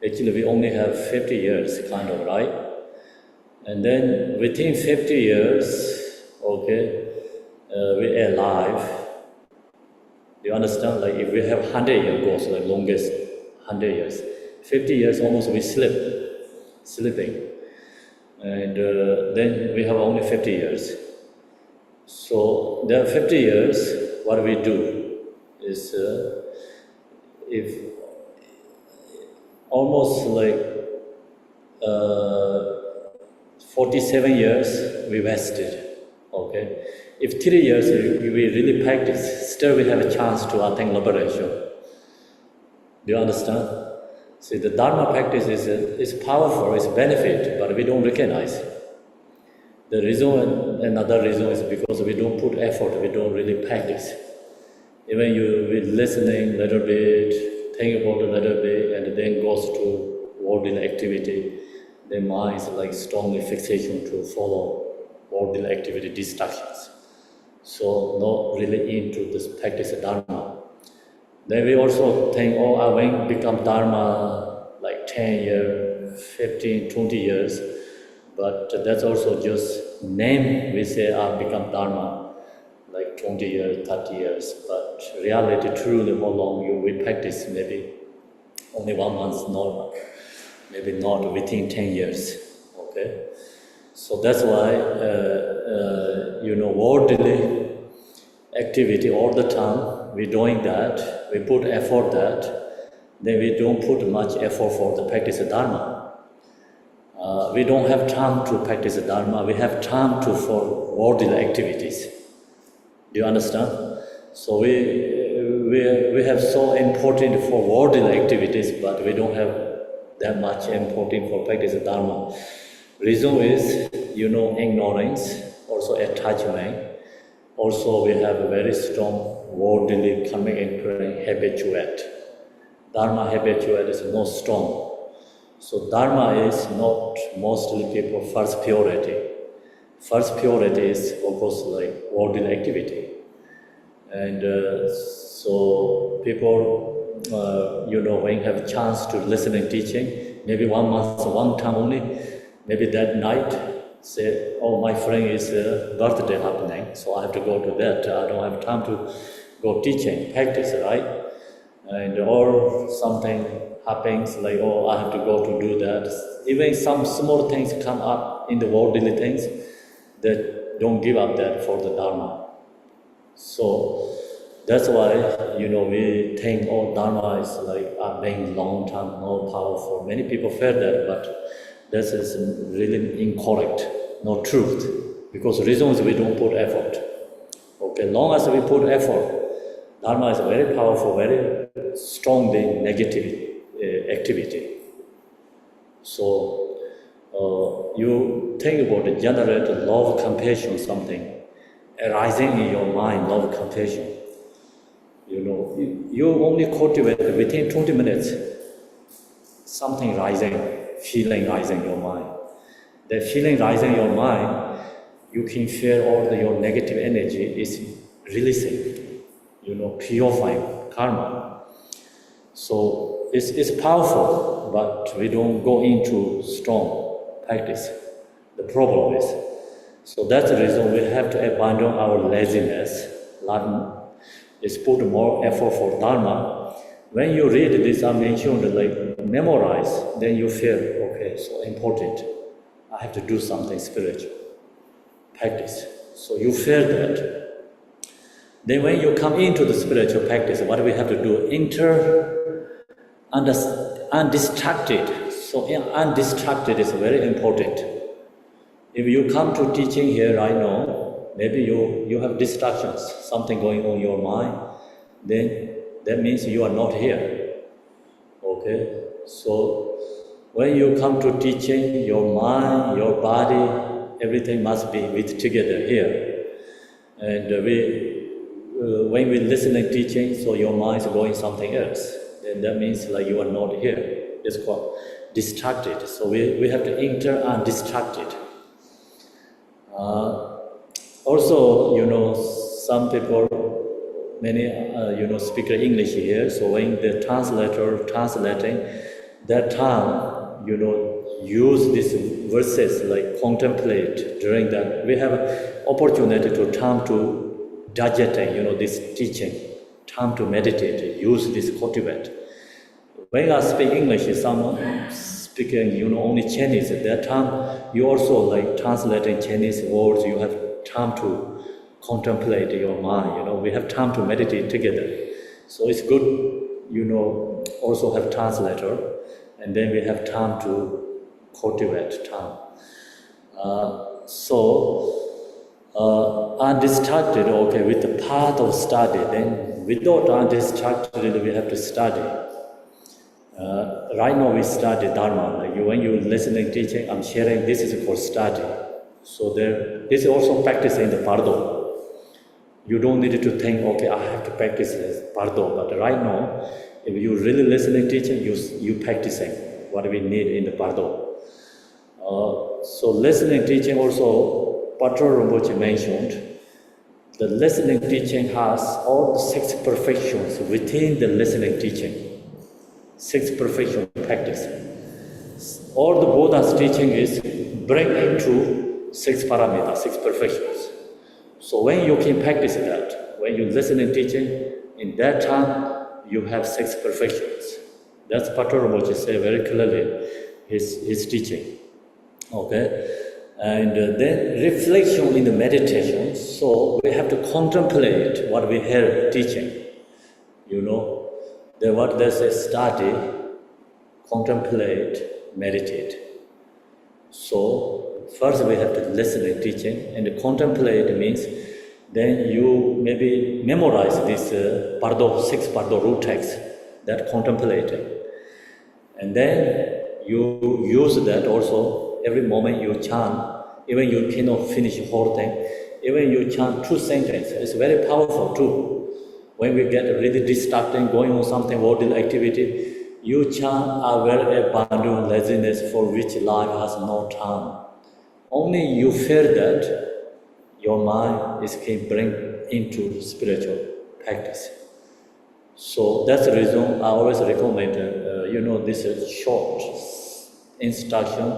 Actually we only have 50 years kind of, right? And then within 50 years, we are alive. Do you understand? Like if we have 100 year goals, like longest 100 years, 50 years almost we sleeping. And then we have only 50 years. So there are 50 years, what we do is if almost like 47 years we wasted. Okay, if 3 years we really practice, still we have a chance to attain liberation. Do you understand? See, the Dharma practice is powerful, it's benefit, but we don't recognize. The reason, another reason is because we don't put effort, we don't really practice. Even you listening a little bit, think about a little bit, and then goes to worldly activity, the mind is like strongly fixation to follow worldly activity distractions. So not really into this practice of Dharma. Then we also think, I will become Dharma like 10 years, 15, 20 years. But that's also just name, we say I become Dharma like 20 years, 30 years. But reality, truly how long you will practice, maybe only 1 month, not, maybe not within 10 years, okay? So that's why, worldly activity all the time, we're doing that, we put effort that, then we don't put much effort for the practice of Dharma. We don't have time to practice the Dharma, we have time for worldly activities. Do you understand? So we have so important for worldly activities, but we don't have that much important for practice of Dharma. Reason is, ignorance, also attachment. Also, we have a very strong worldly coming into habituate. Dharma habituate is not strong. So Dharma is not mostly people first purity. First purity is, of course, like worldly activity. And so people, when you have a chance to listen and teaching, maybe 1 month, one time only, maybe that night, say, my friend is birthday happening, so I have to go to that. I don't have time to go teaching, practice, right? And or something happens like, I have to go to do that. Even some small things come up in the worldly things that don't give up that for the Dharma. So that's why, we think, Dharma is like being long time, no powerful. Many people fear that, but this is really incorrect, no truth. Because the reason is we don't put effort. Okay, long as we put effort, Dharma is very powerful, very strongly negative activity. So you think about it, generate love, compassion, something arising in your mind, love, compassion. You only cultivate within 20 minutes, something rising, feeling rising in your mind. That feeling rising in your mind, you can feel all your negative energy is releasing, purifying karma. So it's powerful, but we don't go into strong practice. The problem is, so that's the reason we have to abandon our laziness. Is put more effort for Dharma. When you read this, I mentioned like memorize, then you feel, okay, so important. I have to do something spiritual, practice. So you feel that. Then when you come into the spiritual practice, what do we have to do? Enter undistracted. So undistracted is very important. If you come to teaching here right now, maybe you have distractions, something going on in your mind, then that means you are not here. Okay? So when you come to teaching, your mind, your body, everything must be with together here. And when we listen and teaching, so your mind is going something else. Then that means like you are not here. It's called distracted. So we have to enter undistracted. Also, some people, many, speak English here. So when the translator translating, that time, use these verses like contemplate during that. We have opportunity to time to digesting, this teaching, time to meditate, use this cultivate. When I speak English, someone speaking, only Chinese, at that time, you also like translating Chinese words, you have time to contemplate your mind, we have time to meditate together. So it's good, also have translator, and then we have time to cultivate time. Undistracted, okay, with the path of study, then without undistracted, we have to study. Right now we study Dharma. Like when you listening teaching, I'm sharing, this is for study. So this is also practice in the Bardo. You don't need to think, okay, I have to practice this Bardo. But right now, if you really listening teaching, you practicing what we need in the Bardo. So listening teaching also, Bardo Rinpoche mentioned, the listening teaching has all the 6 perfections within the listening teaching. 6 perfection practice. All the Buddha's teaching is bring into 6 parameters, 6 perfections. So when you can practice that, when you listen and teaching, in that time you have 6 perfections. That's Bardo Rinpoche say very clearly his teaching. Okay, and then reflection in the meditation. So we have to contemplate what we hear teaching. Then what they say, study, contemplate, meditate. So first we have to listen and teaching, and contemplate means then you maybe memorize this 6 Bardo root texts that contemplating. And then you use that also every moment you chant, even you cannot finish the whole thing, even you chant 2 sentences, it's very powerful too. When we get really distracted, going on something, worldly activity, you chant aware abandon laziness for which life has no time. Only you feel that your mind can bring into spiritual practice. So that's the reason I always recommend, this is short instruction,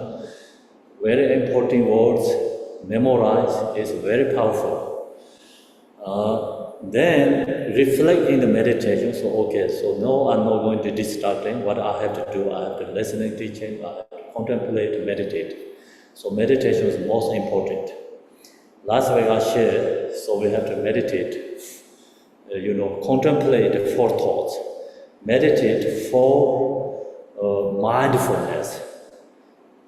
very important words, memorize, is very powerful. Then reflect in the meditation. So no, I'm not going to distracting. What I have to do, I have to listen and teaching, I have to contemplate, meditate. So meditation is most important. Last week I shared, so we have to meditate, contemplate 4 thoughts, meditate for mindfulness.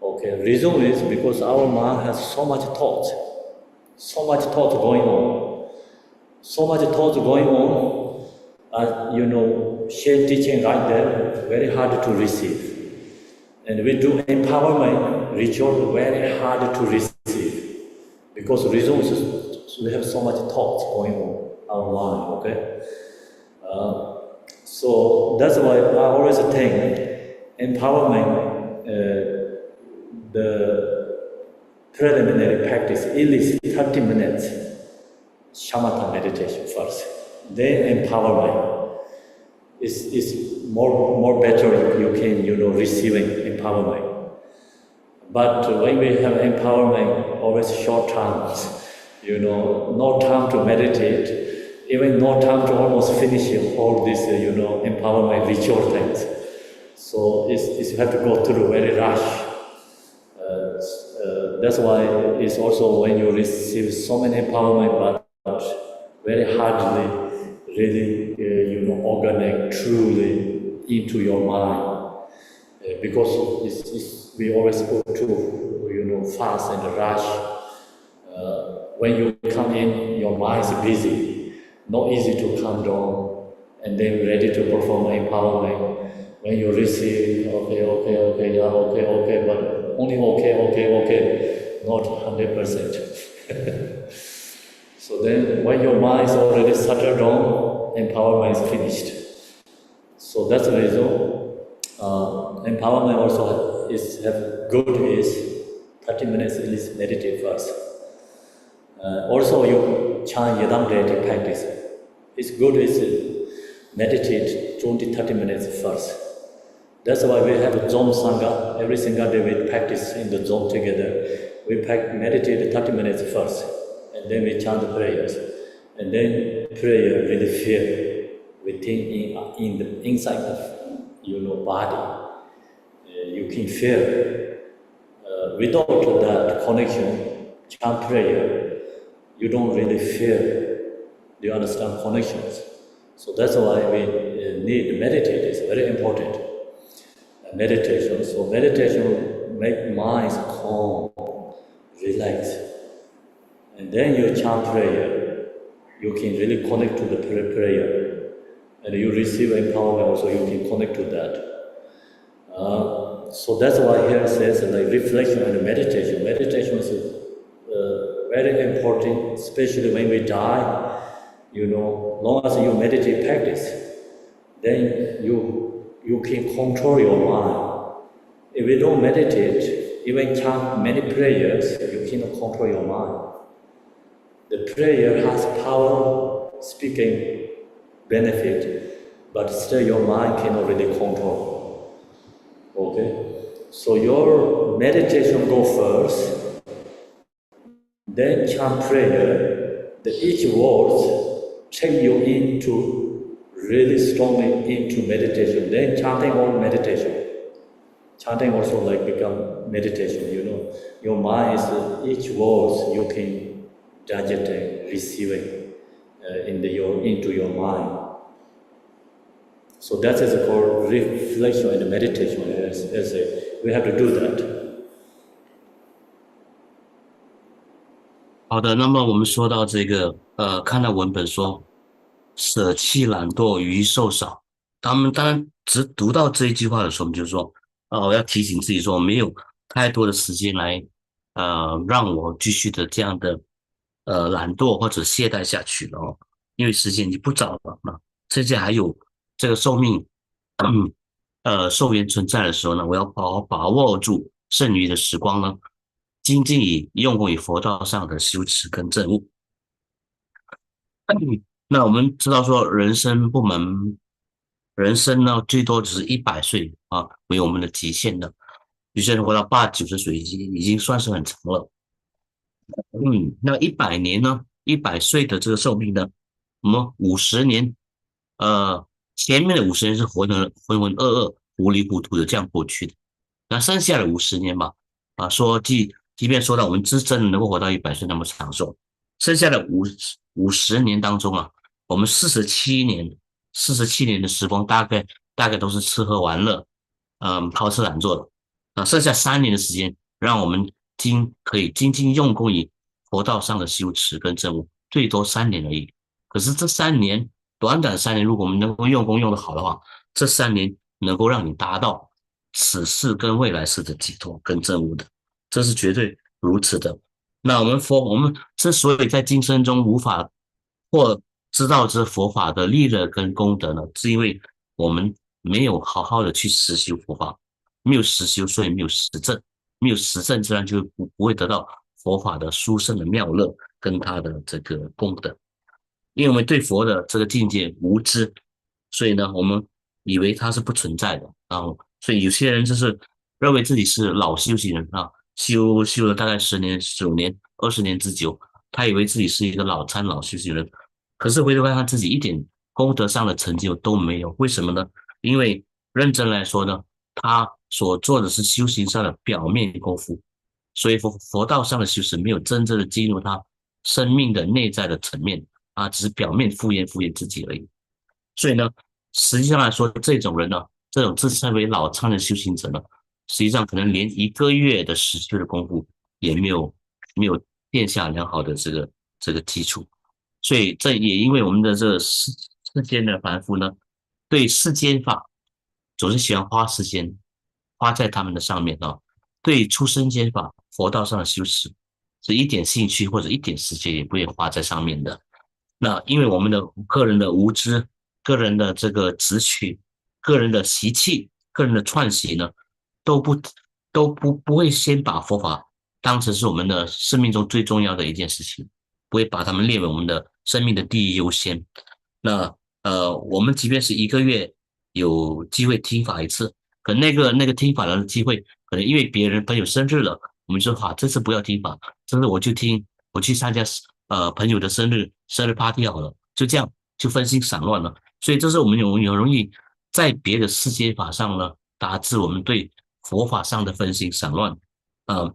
Okay, reason is because our mind has so much thoughts going on. So much thoughts going on, share teaching right there, very hard to receive. And we do empowerment ritual, very hard to receive. Because reason is we have so much thoughts going on our mind, okay? So that's why I always think empowerment, the preliminary practice, at least 30 minutes, shamatha meditation first, then empowerment is more better if you can receiving empowerment. But when we have empowerment, always short times, no time to meditate, even no time to almost finish all this empowerment ritual things. So you have to go through very rush. That's why it's also when you receive so many empowerment, but very hardly, really, organic, truly into your mind. Because we always go to fast and rush. When you come in, your mind is busy, not easy to calm down, and then ready to perform empowerment. When you receive, okay, but only okay, not 100%. So then, when your mind is already settled down, empowerment is finished. So that's the reason. Empowerment also have good is 30 minutes at least meditate first. Also you chant yadam deity practice. It's good is meditate 20-30 minutes first. That's why we have a Zom Sangha. Every single day we practice in the Zom together. We meditate 30 minutes first, and then we chant the prayers. And then prayer really feel within in the inside of body. You can feel without that connection, chant prayer, you don't really feel. Do you understand connections? So that's why we need meditate. It's very important. Meditation. So meditation make minds calm, relax, and then you chant prayer. You can really connect to the prayer, and you receive empowerment. Also, you can connect to that. So that's why here it says like reflection and meditation. Meditation is very important, especially when we die. Long as you meditate practice, then you can control your mind. If you don't meditate, even chant many prayers, you cannot control your mind. The prayer has power, speaking benefit, but still your mind cannot really control. Okay? So your meditation go first, then chant prayer. Each word take you into really strongly into meditation. Then chanting or meditation. Chanting also like become meditation. Your mind is each word you can digest, receiving into your mind. So that is called reflection and meditation. We have to do that. 好的，那么我们说到这个，看到文本说舍弃懒惰，余寿少。他们当然只读到这一句话的时候，我们就说，我要提醒自己说，没有太多的时间来，让我继续的这样的，懒惰或者懈怠下去了哦，因为时间已经不早了嘛，世界还有这个寿命，寿元存在的时候呢，我要好好把握住剩余的时光呢。精进以用功于佛道上的修持跟证悟。那我们知道说，人生呢最多只是100岁啊，为我们的极限的。有些人活到80、90岁已经算是很长了。那100年呢，100岁的这个寿命呢，我们50年，前面的50年是活得浑浑噩噩、糊里糊涂的这样过去的。那剩下的50年吧，即便说到我们真的能够活到100岁那么长寿，剩下的50年当中啊，我们47年的时光大概都是吃喝玩乐，好吃懒做的。剩下3年的时间，让我们可以精进用功于佛道上的修持跟证悟，最多3年而已。可是这3年，短短3年，如果我们能够用功用得好的话，这3年能够让你达到此世跟未来世的解脱跟证悟的。这是绝对如此的。那我们之所以在今生中无法或知道这佛法的利乐跟功德呢，是因为我们没有好好的去实修佛法，没有实修，所以没有实证，没有实证，自然就不会得到佛法的殊胜的妙乐跟它的这个功德。因为我们对佛的这个境界无知，所以呢，我们以为它是不存在的啊。所以有些人就是认为自己是老修行人啊。修了大概10年、15年、20年之久，他以为自己是一个老修行人，可是回头看看自己一点功德上的成就都没有，为什么呢？因为认真来说呢，他所做的是修行上的表面功夫，所以佛道上的修持没有真正的进入他生命的内在的层面啊，只是表面敷衍自己而已。所以呢，实际上来说，这种人呢，这种自称为老参的修行者呢，实际上可能连1个月的实修的功夫也没有奠下良好的这个基础。所以这也因为我们的这个世间的凡夫呢，对世间法总是喜欢花时间花在他们的上面啊。对出生间法、佛道上的修持，是一点兴趣或者一点时间也不会花在上面的。那因为我们的个人的无知、个人的这个执取、个人的习气、个人的串习呢，都不都不会先把佛法当成是我们的生命中最重要的一件事情，不会把它们列为我们的生命的第一优先。那我们即便是1个月有机会听法一次，可那个听法的机会，可能因为别人朋友生日了，我们说这次不要听法，这次我去参加朋友的生日 party 好了，就这样就分心散乱了。所以这是我们有容易在别的世界法上呢，导致我们对佛法上的分心散乱。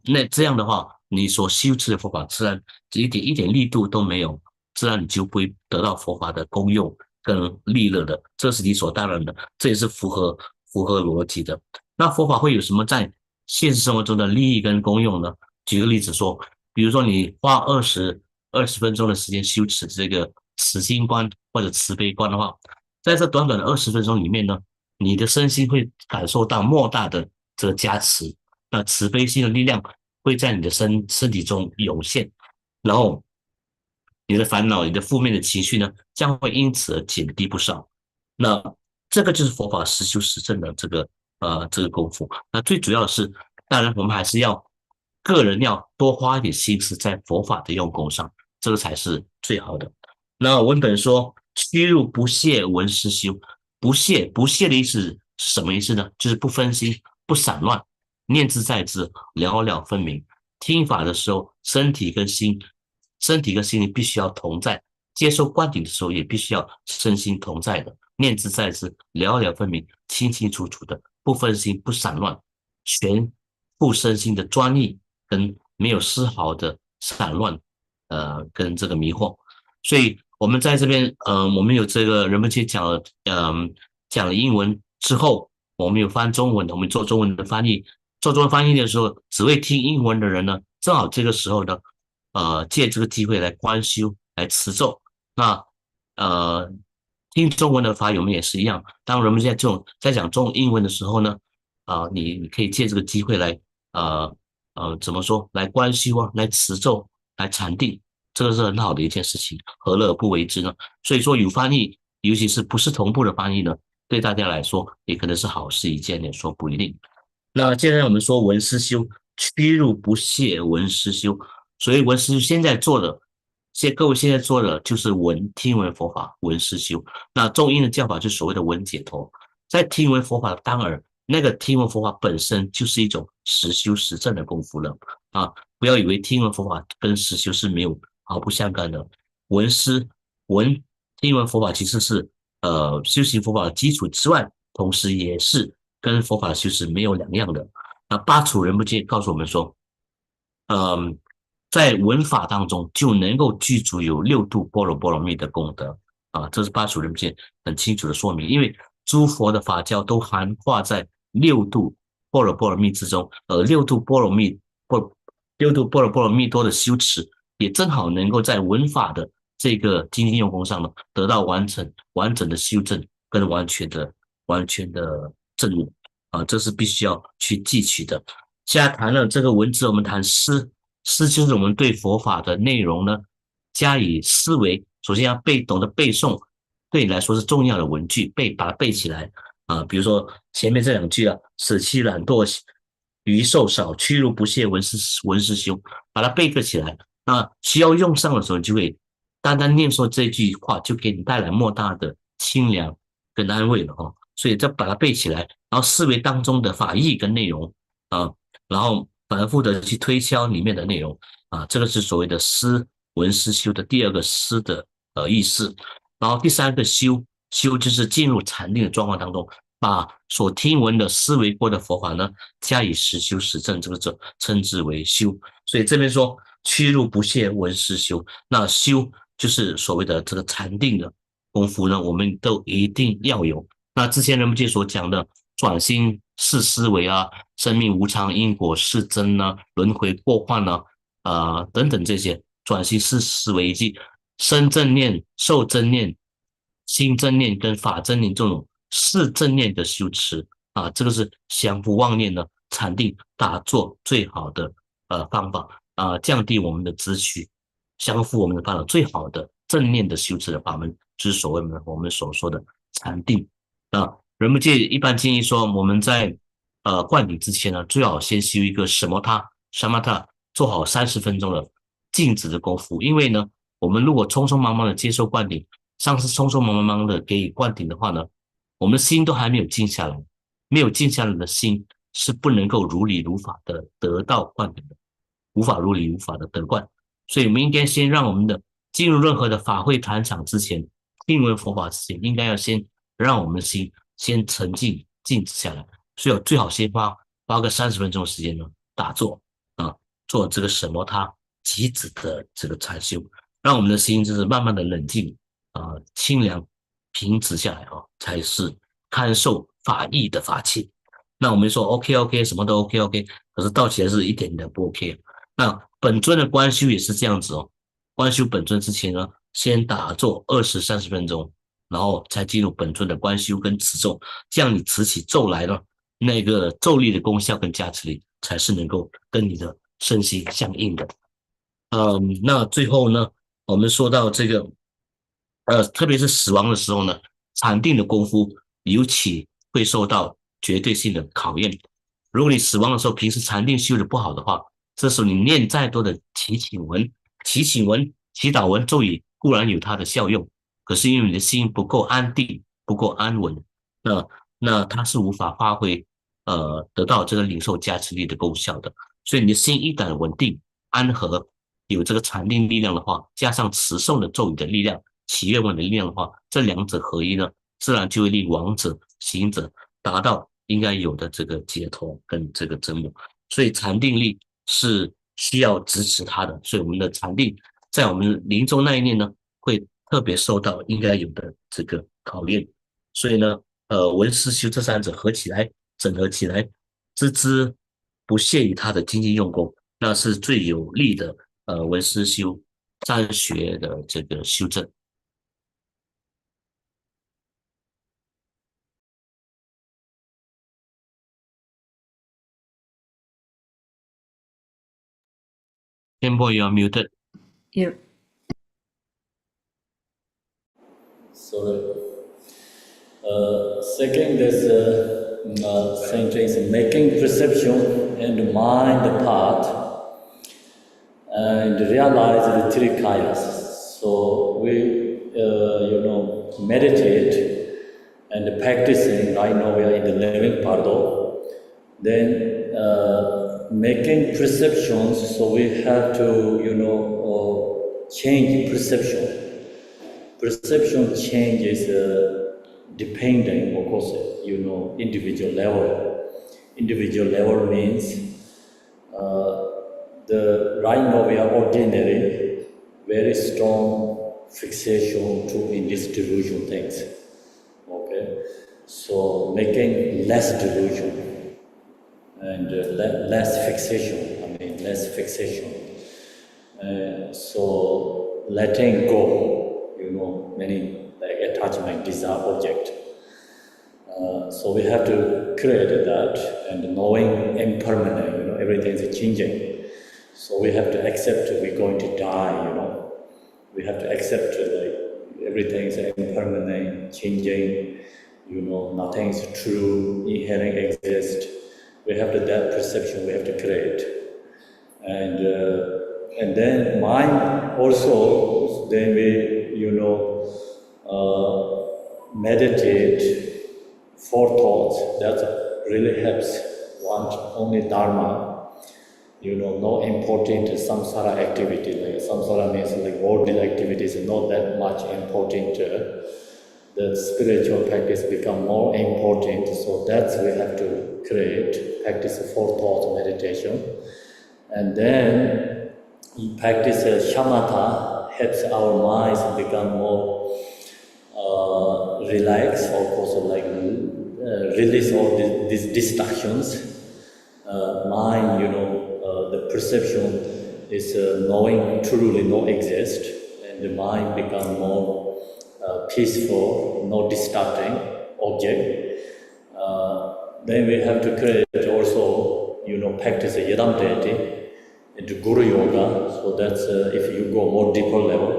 那这样的话，你所修持的佛法自然一点力度都没有，自然你就不会得到佛法的功用跟利乐的，这是理所当然的，这也是符合逻辑的。那佛法会有什么在现实生活中的利益跟功用呢？举个例子说，比如说你花二十分钟的时间修持这个慈心观或者慈悲观的话，在这短短的20分钟里面呢，你的身心会感受到莫大的这个加持，那慈悲心的力量会在你的身体中涌现，然后你的烦恼、你的负面的情绪呢，将会因此而减低不少。那这个就是佛法实修实证的这个功夫。那最主要的是，当然我们还是个人要多花一点心思在佛法的用功上，这个才是最好的。那文本说趋入不懈闻思修，不懈的意思是什么意思呢？就是不分心、不散乱，念兹在兹，了了分明。听法的时候，身体跟心灵必须要同在；接受观点的时候，也必须要身心同在的。念兹在兹，了了分明，清清楚楚的，不分心，不散乱，全副身心的专一，跟没有丝毫的散乱，跟这个迷惑。所以我们在这边，我们有这个人们去讲了，讲了英文之后，我们有翻中文的，我们做中文的翻译。做中文翻译的时候，只会听英文的人呢，正好这个时候呢，借这个机会来观修，来持咒。那呃，听中文的法友们也是一样。当人们在讲中英文的时候呢，你可以借这个机会来，怎么说？来观修啊，来持咒，来禅定，这个是很好的一件事情，何乐而不为之呢？所以说有翻译，尤其是不是同步的翻译呢，对大家来说也可能是好事一件，也说不一定。那接下来我们说闻思修，趋入不懈闻思修。所以闻思修现在做的，各位现在做的就是听闻佛法，闻思修。那中英的叫法就是所谓的闻解脱。在听闻佛法的当儿，那个听闻佛法本身就是一种实修实证的功夫了啊！不要以为听闻佛法跟实修是没有毫不相干的。闻思闻听闻佛法其实是修行佛法的基础之外，同时也是跟佛法修持没有两样的。那八处人不戒告诉我们说，在闻法当中就能够具足有六度波罗波罗蜜的功德啊，这是八处人不戒很清楚的说明。因为诸佛的法教都含化在六度波罗波罗蜜之中，而六度波罗波罗蜜多的修持，也正好能够在闻法的这个精进用功上呢，得到完整的修正跟完全的证悟啊，这是必须要去记取的。现在谈了这个文字，我们谈诗，诗就是我们对佛法的内容呢加以思维。首先要懂得背诵，对你来说是重要的文句，把它背起来啊。比如说前面这两句啊，舍弃懒惰，余寿少，趋入不懈，闻思修，把它背个起来。那需要用上的时候，就会单单念说这句话，就给你带来莫大的清凉跟安慰了哈。所以再把它背起来，然后思维当中的法义跟内容啊，然后反复的去推敲里面的内容啊，这个是所谓的闻思修的第二个思的意思。然后第三个修就是进入禅定的状况当中，把所听闻的思维过的佛法呢加以实修实证，这个称之为修。所以这边说趋入不懈闻思修，那修就是所谓的这个禅定的功夫呢，我们都一定要有。那之前人们界所讲的转心式思维啊，生命无常、因果是真啊，轮回过患啊，等等这些转心式思维以及身正念、受正念、心正念跟法正念这种四正念的修持啊，这个是降伏妄念的禅定打坐最好的方法啊，降低我们的执取，降服我们的烦恼最好的正念的修持的法门，就是所谓的我们所说的禅定啊。人们界一般建议说，我们在灌顶之前呢，最好先修一个什么他做好30分钟的静止的功夫，因为呢，我们如果匆匆忙忙的接受灌顶，上司匆匆忙忙的给予灌顶的话呢，我们的心都还没有静下来，没有静下来的心是不能够如理如法的得到灌顶的，无法如理如法的得灌。所以我们应该先让我们的进入任何的法会坛场之前，听闻佛法之前，应该要先让我们的心先沉静静止下来。所以最好先花个30分钟的时间呢，打坐啊，做这个什么他极止的这个禅修，让我们的心就是慢慢的冷静清凉平止下来才是堪受法义的法器。那我们说 OK， 什么都 OK， 可是到起来是一点都不 OK。那本尊的观修也是这样子观修本尊之前呢，先打坐20-30分钟，然后才进入本尊的观修跟持咒，这样你持起咒来了，那个咒力的功效跟加持力才是能够跟你的身心相应的。那最后呢，我们说到这个特别是死亡的时候呢，禅定的功夫尤其会受到绝对性的考验。如果你死亡的时候平时禅定修的不好的话，这时候你念再多的祈祷文、咒语固然有它的效用，可是因为你的心不够安定、不够安稳，那它是无法发挥得到这个领受加持力的功效的。所以你的心一旦稳定、安和，有这个禅定力量的话，加上持诵的咒语的力量、祈愿文的力量的话，这两者合一呢，自然就会令亡者、行者达到应该有的这个解脱跟这个真我。所以禅定力是需要支持它的，所以我们的禅定在我们临终那一念呢，会特别受到应该有的这个考验。所以呢，文思修这三者合起来、整合起来，孜不懈于他的精进用功，那是最有力的文思修占学的这个修正。Khenpo, you are muted. Yeah. So second is sentence making perception and mind part and realize the three kayas. So we meditate and practicing. Right now we are in the living Bardo. Then making perceptions. So we have to change perception. Perception change is depending, of course, individual level. Individual level means right now we are ordinary, very strong fixation to in this delusion things. Okay, so making less delusion and less fixation. Less fixation. So letting go. Many like attachment, desire, object. So we have to create that and knowing impermanent, everything is changing. So we have to accept we're going to die, We have to accept everything is impermanent, changing, nothing is true, inherent exist. We have to, that perception we have to create. And then mind also, then we, meditate for thoughts, that really helps. Want only Dharma, no important samsara activity. Like samsara means like worldly activities, not that much important. The spiritual practice become more important. So that's we have to create, practice for thought meditation. And then practice shamatha, helps our minds become more relaxed, also like release all these distractions. Mind, the perception is knowing truly no exist, and the mind become more peaceful, no distracting object. Then we have to create also, practice a yadam deity into Guru Yoga. So that's if you go more deeper level.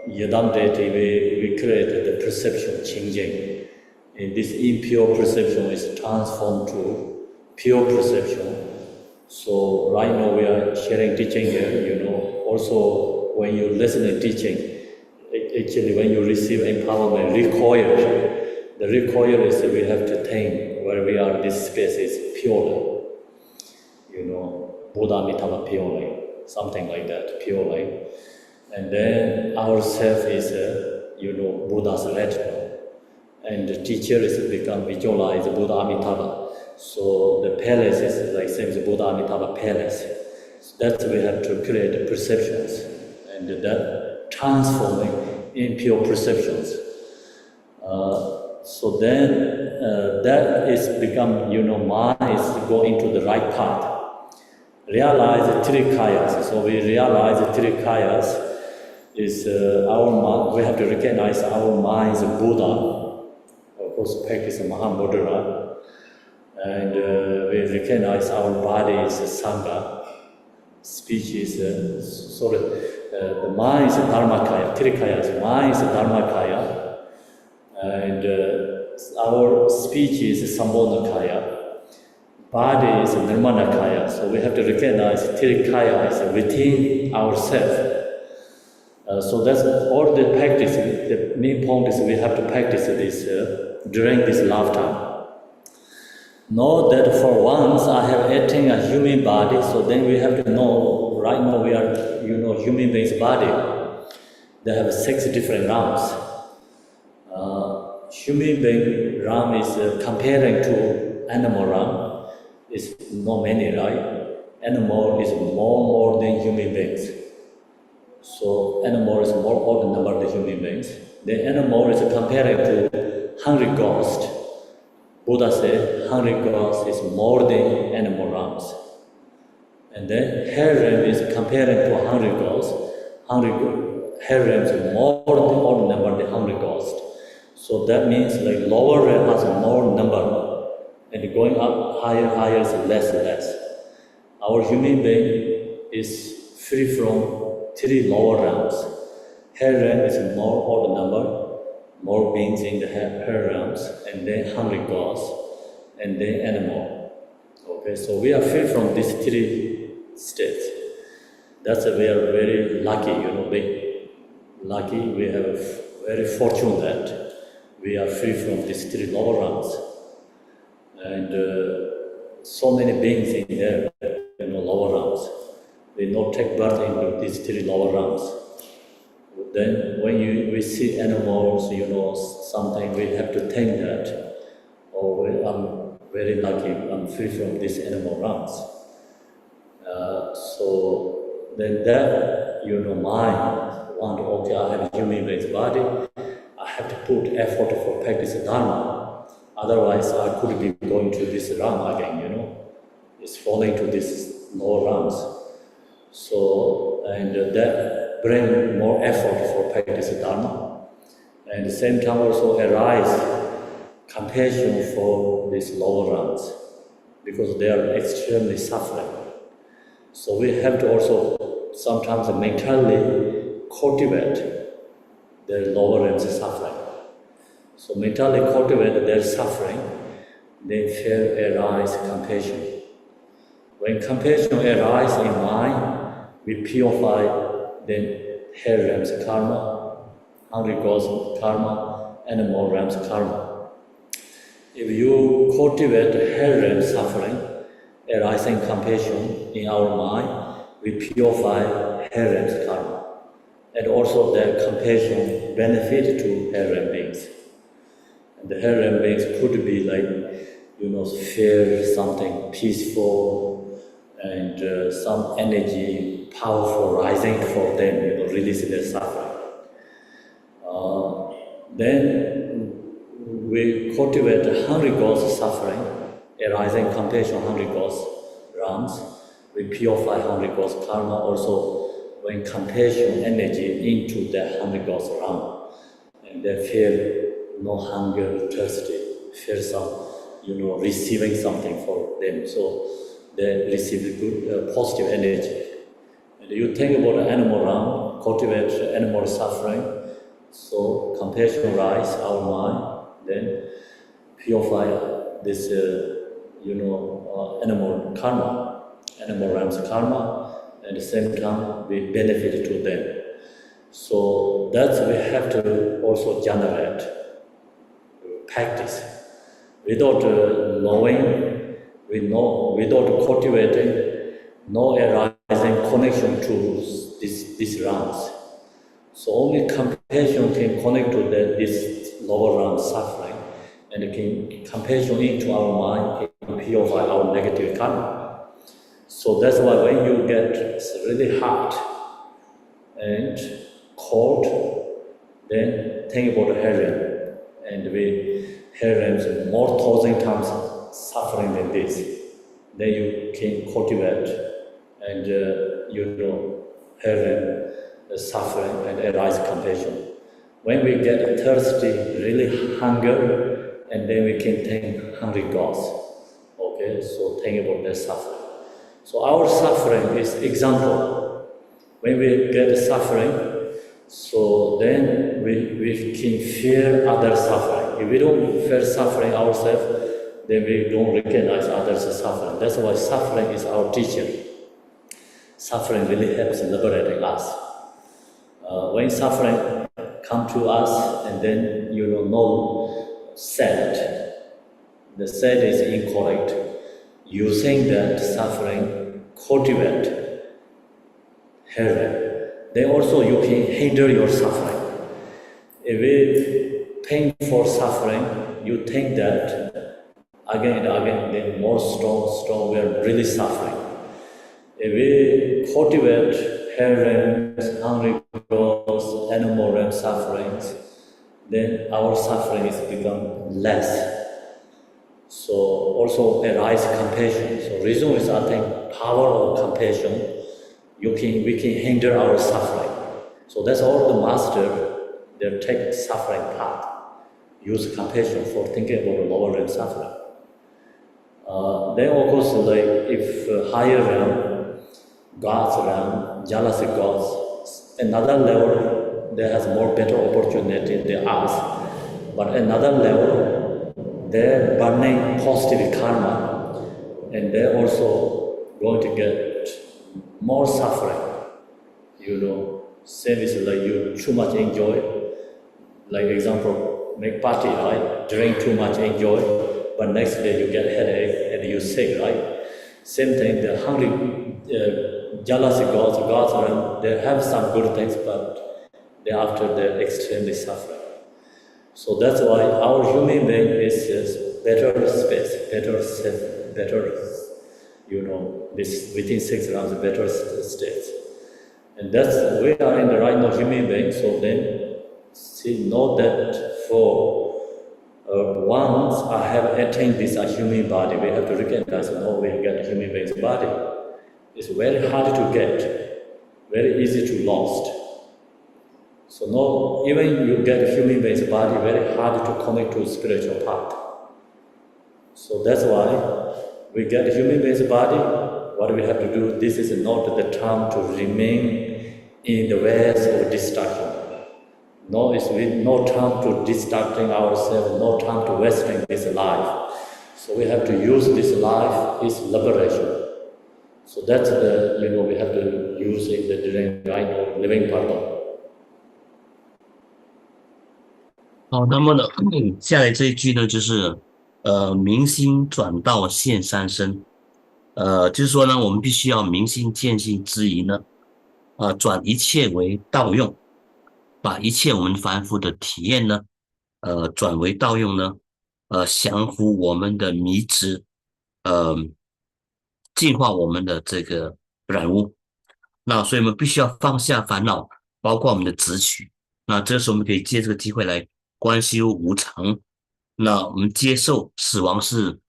Yadam deity, we create the perception changing. And this impure perception is transformed to pure perception. So right now we are sharing teaching here, also when you listen to teaching, actually when you receive empowerment, the recoil is we have to think where we are, this space is pure. Buddha Amitabha purely, something like that, purely. And then ourself is, Buddha's retinue. And the teacher is become visualized Buddha Amitabha. So the palace is like same as Buddha Amitabha palace. So that's we have to create perceptions. And that transforming impure perceptions. So then that is become, mind is go into the right path. Realize the three kayas. So we realize the three kayas is our mind. We have to recognize our mind is Buddha. Of course, practice Mahamudra. And we recognize our body is Sangha. Speech is, the mind is Dharmakaya, three kayas. Mind is Dharmakaya. And our speech is Sambodhakaya. Body is Nirmanakaya, so we have to recognize Tirikaya is within ourselves. So that's all the practice. The main point is we have to practice this during this lifetime. Know that for once I have attained a human body, so then we have to know, right now we are, human being's body. They have 6 different realms. Human being realm is comparing to animal realm. Is not many, right? Animal is more than human beings. So animal is more odd number than human beings. The animal is compared to hungry ghost. Buddha said hungry ghost is more than animal realms. And then hell realm is compared to hungry ghost. Hell realm is more than odd number than hungry ghost. So that means like lower realm has more number. And going up higher is less. Our human being is free from 3 lower realms. Hell realm is more odd number, more beings in the hell realms, and then hungry ghosts, and then animal. Okay, so we are free from these 3 states. That's we are very lucky, lucky. We have very fortunate that we are free from these 3 lower realms. And so many beings in there, lower realms. We not take birth into these 3 lower realms. Then when we see animals, sometimes we have to think that, I'm very lucky, I'm free from these animal realms. So then that, mind, okay, I have a human being's body, I have to put effort for practice Dharma. Otherwise, I could be going to this realm again, It's falling to these lower realms. So, and that bring more effort for practice Dharma. And at the same time also arise compassion for these lower realms because they are extremely suffering. So we have to also sometimes mentally cultivate the lower realms suffering. So mentally cultivate their suffering, then fear arise compassion. When compassion arises in mind, we purify then hell realms karma, hungry ghost karma, animal realms karma. If you cultivate hell realm suffering, arising compassion in our mind, we purify hell realms karma. And also that compassion benefit to hell realm beings. And the hell realm beings could be like, fear something peaceful and some energy powerful rising for them, releasing their suffering. Then we cultivate hungry ghost suffering, arising compassion hungry ghost realms. We purify hungry ghost karma also when compassion energy into the hungry ghost realm. And they feel no hunger, thirsty, feel some, receiving something for them. So they receive good, positive energy. And you think about the animal realm, cultivate animal suffering, so compassion rise our mind, then purify this, animal karma, animal realms karma, and at the same time we benefit to them. So that's we have to also generate, practice. Without knowing, without cultivating, no arising connection to these realms. So only compassion can connect to this lower realm suffering, and can compassion into our mind can purify our negative karma. So that's why when you get really hot and cold, then think about hearing, and we hearing more thousand times suffering than this. Then you can cultivate and hearing suffering and arise compassion. When we get thirsty, really hunger, and then we can think hungry gods. Okay, so think about the suffering. So our suffering is example. When we get suffering, so then we can fear other suffering. If we don't fear suffering ourselves, then we don't recognize others' suffering. That's why suffering is our teacher. Suffering really helps in liberating us. When suffering come to us, and then no sad, the sad is incorrect. Using that suffering, cultivate heaven. Then also you can hinder your suffering. If we painful suffering, you think that again and again, then more strong, we are really suffering. If we cultivate heaven, hungry growth, animal realm sufferings, then our suffering is become less. So also arise compassion. So reason is I think power of compassion. We can hinder our suffering. So that's all the master. They take suffering path. Use compassion for thinking about the lower realm suffering. Then of course, like if higher realm, God's realm, jealousy gods, another level, there has more better opportunity than us. But another level, they're burning positive karma, and they're also going to get more suffering. Same is like you too much enjoy. Like example, make party, right? Drink too much, enjoy, but next day you get headache and you sick, right? Same thing, the hungry, jealousy gods, they have some good things, but after they're extremely suffering. So that's why our human being is better space, better safe, better, this within 6 rounds, better states. And that's, we are in the right now human being, so then know that for once I have attained this human body, we have to recognize, we get a human being's body. It's very hard to get, very easy to lost. So even you get a human being's body, very hard to connect to spiritual path. So that's why we get a human being's body. What we have to do, this is not the time to remain in the ways of distraction. No, it's no time to distracting ourselves, no time to wasting this life. So we have to use this life is liberation. So that's we have to use in the living pardon. 好，那么呢，下来这一句呢，就是明心转道现三身，就是说呢，我们必须要明心见性之疑呢，转一切为道用，把一切我们凡夫的体验呢，转为道用呢，降服我们的迷执，呃，净化我们的这个染污。那所以我们必须要放下烦恼，包括我们的执取。那这时候我们可以借这个机会来观修无常，那我们接受死亡是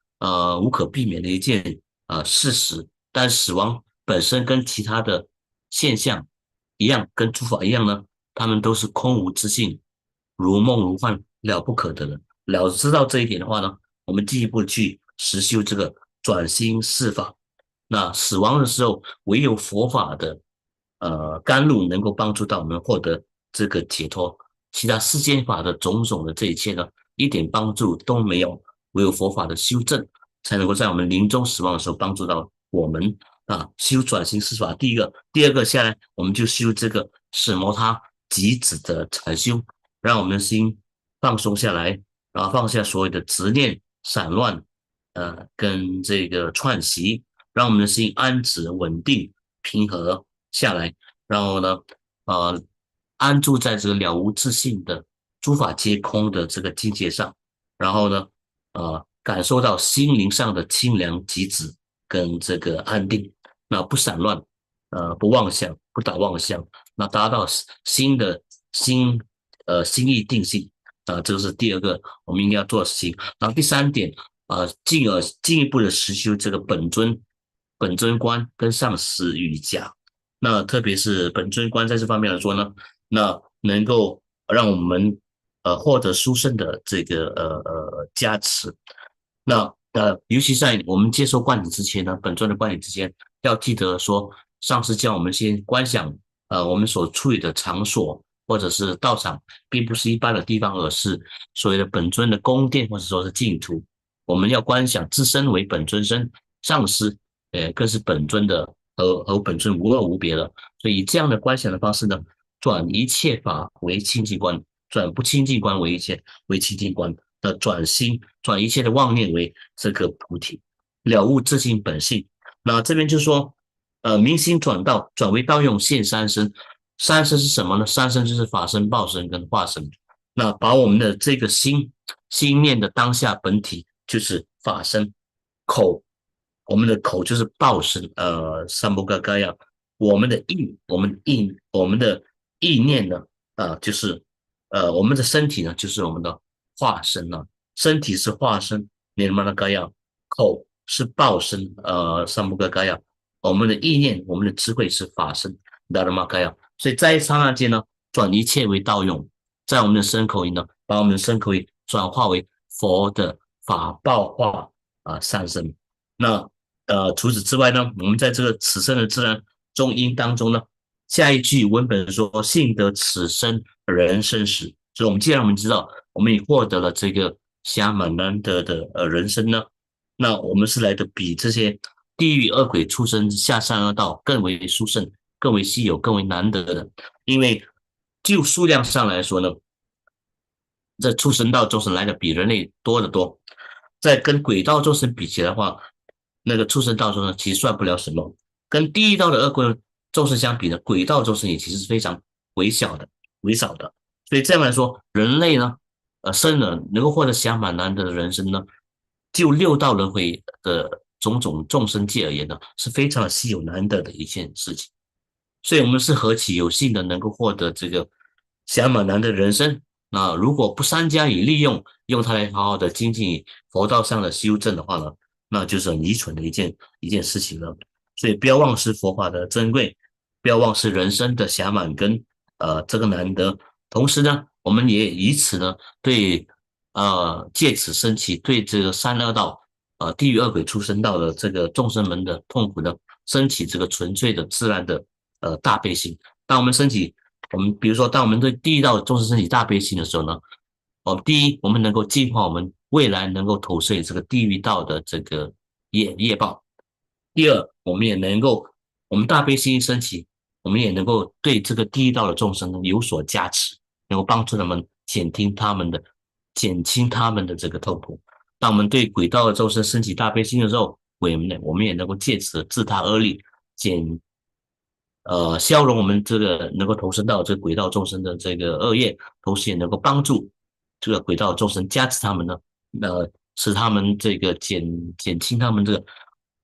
无可避免的一件事实，但死亡本身跟其他的现象一样，跟诸法一样呢，他们都是空无自性，如梦如幻，了不可得的。了知道这一点的话呢，我们进一步去实修这个转心释法。那死亡的时候，唯有佛法的甘露能够帮助到我们获得这个解脱，其他世间法的种种的这一切呢，一点帮助都没有，唯有佛法的修正，才能够在我们临终死亡的时候帮助到我们修转心释法。第一个，第二个下来，我们就修这个什么他极止的禅修，让我们的心放松下来，然后放下所有的执念、散乱，跟这个串习，让我们的心安止、稳定、平和下来，然后呢，呃，安住在这个了无自性的诸法皆空的这个境界上，然后呢，感受到心灵上的清凉极止跟这个安定，那不散乱，不妄想，不打妄想，那达到心的心意定性这个是第二个我们应该要做的事情。然后第三点，进一步的实修这个本尊观跟上师瑜伽。那特别是本尊观在这方面来说呢，那能够让我们获得殊胜的这个加持。那尤其在我们接受灌顶之前呢，本尊的灌顶之前，要记得说，上师叫我们先观想我们所处理的场所或者是道场，并不是一般的地方，而是所谓的本尊的宫殿或者说是净土。我们要观想自身为本尊身，上师更是本尊的和本尊无二无别的。所以以这样的观想的方式呢，转一切法为清净观，转不清净观为一切为清净观的转心，转一切的妄念为这个菩提，了悟自性本性。那这边就说，明心转道，转为道用现三身。三身是什么呢？三身就是法身、报身跟化身。那把我们的这个心念的当下本体就是法身，口，我们的口就是报身，三不嘎嘎呀。我们的意念呢，就是我们的身体呢，就是我们的化身了。身体是化身，尼玛那嘎呀，口是报身，三不嘎嘎呀。我们的意念，我们的智慧是法身，达拉玛嘎呀。所以在一刹那间呢，转一切为道用，在我们的身口意呢，把我们的身口意转化为佛的法报化上身。那除此之外呢，我们在这个此生的自然中因当中呢，下一句文本说幸得此生人生时，所以我们既然我们知道我们已获得了这个暇满难得的人生呢，那我们是来的比这些地狱恶鬼畜生下三恶道更为殊胜、更为稀有、更为难得的。因为就数量上来说呢，这畜生道众生来的比人类多得多。在跟鬼道众生比起来的话，那个畜生道众生其实算不了什么。跟地狱道的恶鬼众生相比呢，鬼道众生也其实是非常微小的、微少的。所以这样来说，人类呢，生了能够获得暇满难得的人生呢，就六道轮回的种种众生界而言呢，是非常稀有难得的一件事情。所以我们是何其有幸的能够获得这个暇满难得的人生。那如果不善加以利用，用它来好好的精进佛道上的修正的话呢，那就是很愚蠢的一件事情了。所以不要忘失佛法的珍贵，不要忘失人生的暇满跟这个难得。同时呢，我们也以此呢对借此升起对这个三恶道地狱恶鬼畜生道的这个众生们的痛苦呢，升起这个纯粹的自然的大悲心。当我们升起，我们比如说，当我们对地狱道的众生升起大悲心的时候呢，第一，我们能够净化我们未来能够投射这个地狱道的这个业报；第二，我们也能够，我们大悲心一升起，我们也能够对这个地狱道的众生呢有所加持，能够帮助他们减轻他们的这个痛苦。当我们对鬼道的众生升起大悲心的时候，我们也能够借此自他阿力，消融我们这个能够投身到这个鬼道众生的这个恶业，同时也能够帮助这个鬼道众生加持他们呢，使他们这个减轻他们这个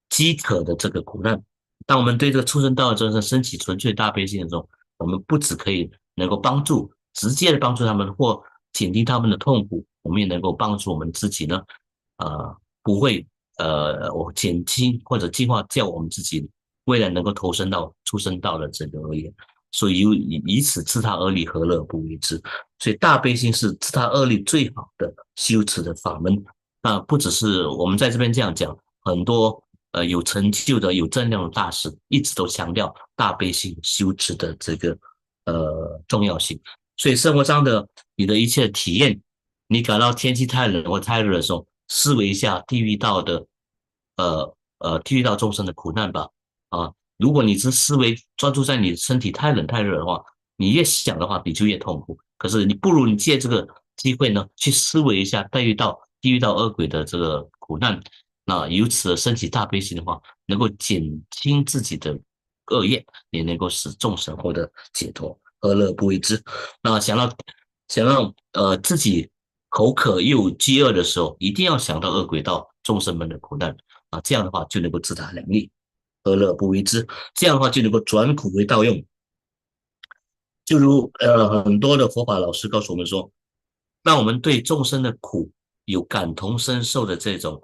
饥渴的这个苦难。当我们对这个畜生道的众生升起纯粹大悲心的时候，我们不只可以能够直接的帮助他们，或减低他们的痛苦，我们也能够帮助我们自己呢，不会我减轻或者净化掉我们自己未来能够出生到了这个而言。所以以此自他而立，何乐不为之？所以大悲心是自他而立最好的修持的法门。那不只是我们在这边这样讲，很多有成就的、有正量的大师一直都强调大悲心修持的这个重要性。所以生活上的你的一切体验，你感到天气太冷或太热的时候，思维一下地狱道众生的苦难吧。如果你是思维专注在你身体太冷太热的话，你越想的话，你就越痛苦。可是你不如你借这个机会呢，去思维一下地狱道恶鬼的这个苦难，那由此而升起大悲心的话，能够减轻自己的恶业，也能够使众生获得解脱，何乐不为之？那想让自己口渴又饥饿的时候，一定要想到恶鬼道众生们的苦难这样的话就能够自他两利，何乐不为之？这样的话就能够转苦为道用。就如很多的佛法老师告诉我们说，让我们对众生的苦有感同身受的这种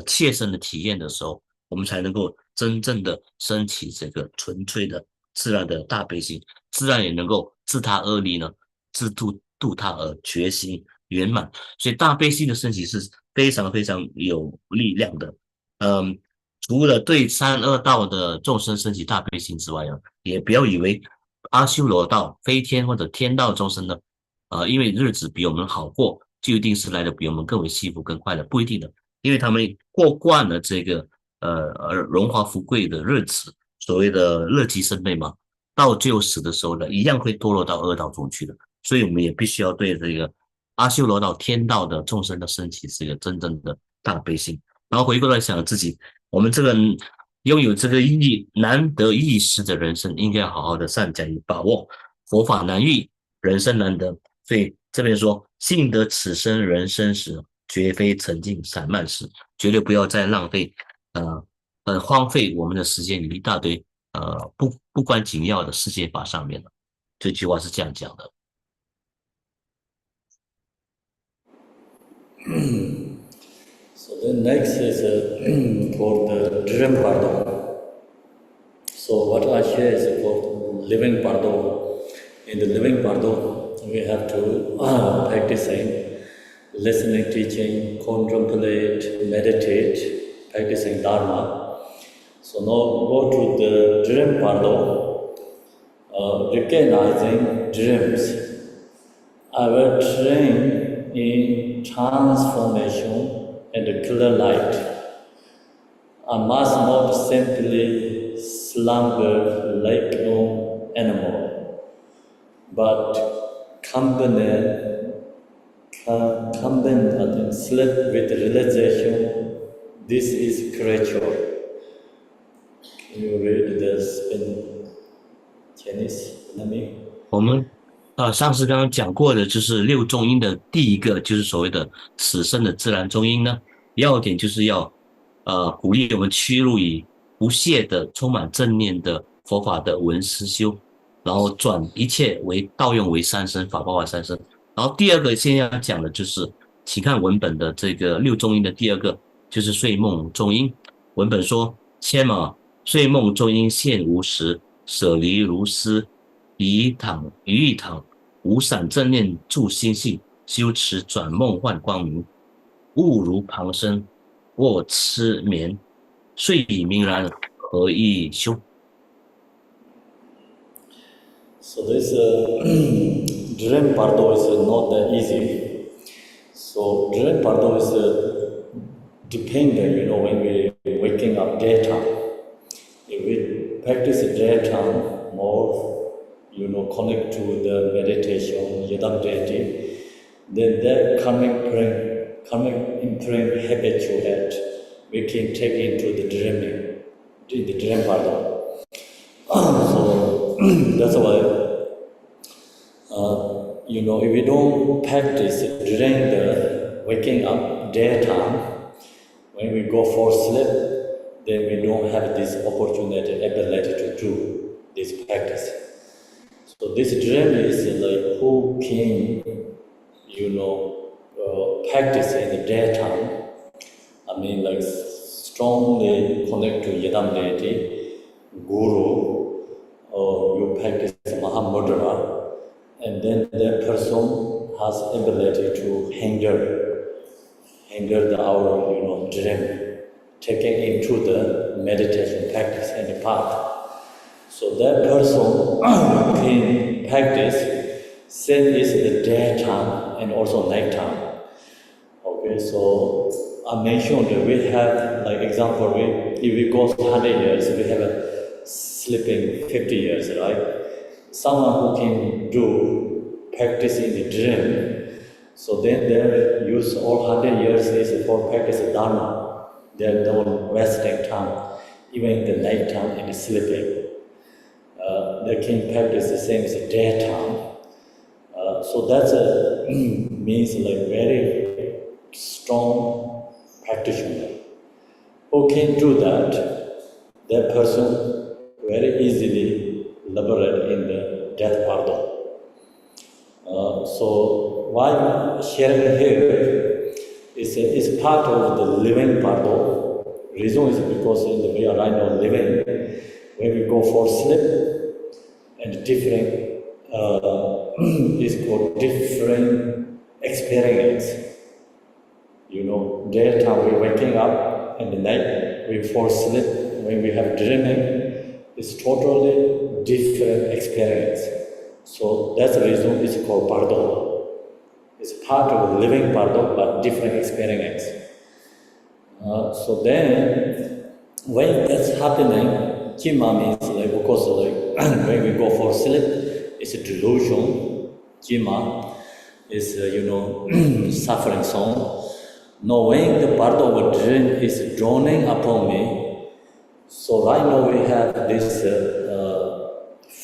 切身的体验的时候，我们才能够真正的升起这个纯粹的自然的大悲心，自然也能够自他而立呢，自度他而觉心圆满。所以大悲心的升起是非常非常有力量的。嗯，除了对三恶道的众生升起大悲心之外也不要以为阿修罗道、飞天或者天道众生呢，因为日子比我们好过，就一定是来的比我们更为幸福、更快乐，不一定的，因为他们过惯了这个荣华富贵的日子，所谓的乐极生悲嘛，到最后死的时候呢，一样会堕落到恶道中去的。所以我们也必须要对这个阿修罗道、天道的众生的升起是一个真正的大悲心，然后回过来想自己，我们这个拥有这个难得一时的人生，应该好好的善加以把握。佛法难遇，人生难得，所以这边说，幸得此生人生时，绝非曾经散漫时，绝对不要再浪费，荒废我们的时间于一大堆不关紧要的世界法上面了。这句话是这样讲的。So then next is for the dream Bardo. So what I share is for living Bardo. In the living Bardo, we have to practicing listening, teaching, contemplate, meditate, practicing Dharma. So now go to the dream Bardo, recognizing dreams. I will train in transformation and clear light. I must not simply slumber like no animal, but combine sleep with realization. This is creature. Can you read this in Chinese, Nami? 我们上次刚刚讲过的就是六中阴的第一个，就是所谓的此生的自然中阴呢。要点就是要鼓励我们趋入以不懈的、充满正念的佛法的闻思修，然后转一切为道用为三生，法报为三生。然后第二个现在要讲的就是，请看文本的这个六中阴的第二个，就是睡梦中阴。文本说：千马睡梦中阴现无时，舍离如斯。于一堂，无散正念助心性，修持转梦幻光明，悟如旁生，卧痴眠，睡已明然，何以修？ So this dream Bardo is not that easy. So dream Bardo is dependent, when we waking up daytime. If we practice daytime more, connect to the meditation, yadam deity, then that coming imprint habitual that we can take into the dreaming, the dream Bardo. So that's why, if we don't practice during the waking up daytime, when we go for sleep, then we don't have this opportunity, ability to do this practice. So this dream is like who can, practice in the daytime, I mean, like strongly connect to Yidam deity, Guru, or you practice Mahamudra, and then that person has ability to hinder our dream, taking into the meditation practice and the path. So that person can practice same is the daytime and also nighttime. Okay, so I mentioned that we have, like example, if we go 100 years, we have a sleeping 50 years, right? Someone who can do practice in the dream, so then they use all 100 years is for practice Dharma. They don't wasting time, even in the nighttime and sleeping. They can practice the same as the daytime. So that's means like very strong practitioner who can do that. That person very easily liberate in the death bardo. So why I'm sharing here is part of the living bardo. Reason is because in the way right now living, when we go for sleep and different is called different experience. Daytime we waking up and the night we fall asleep. When we have dreaming, it's totally different experience. So that's the reason it's called bardo. It's part of living bardo, but different experience. So then, when that's happening, Jima means like, of course, like when we go for sleep, it's a delusion. Jima is, suffering song. Knowing the bardo of a dream is dawning upon me. So right now we have this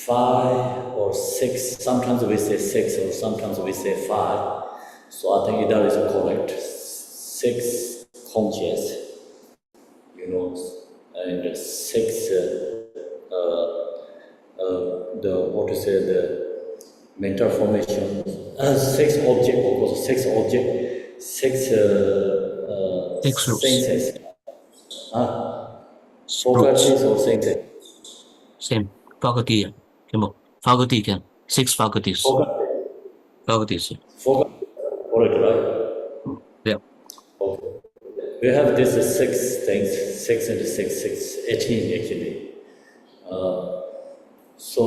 5 or 6, sometimes we say 6 or sometimes we say 5. So I think that is correct. 6 conscious, and 6, the mental formation, 6 object, of course, 6 object, 6 senses. Faculties or senses? Same. Faculty. Faculty can. 6 faculties. Faculties. Correct, right? Yeah. Okay. We have this 6 things, 6 and 6, 18 actually. So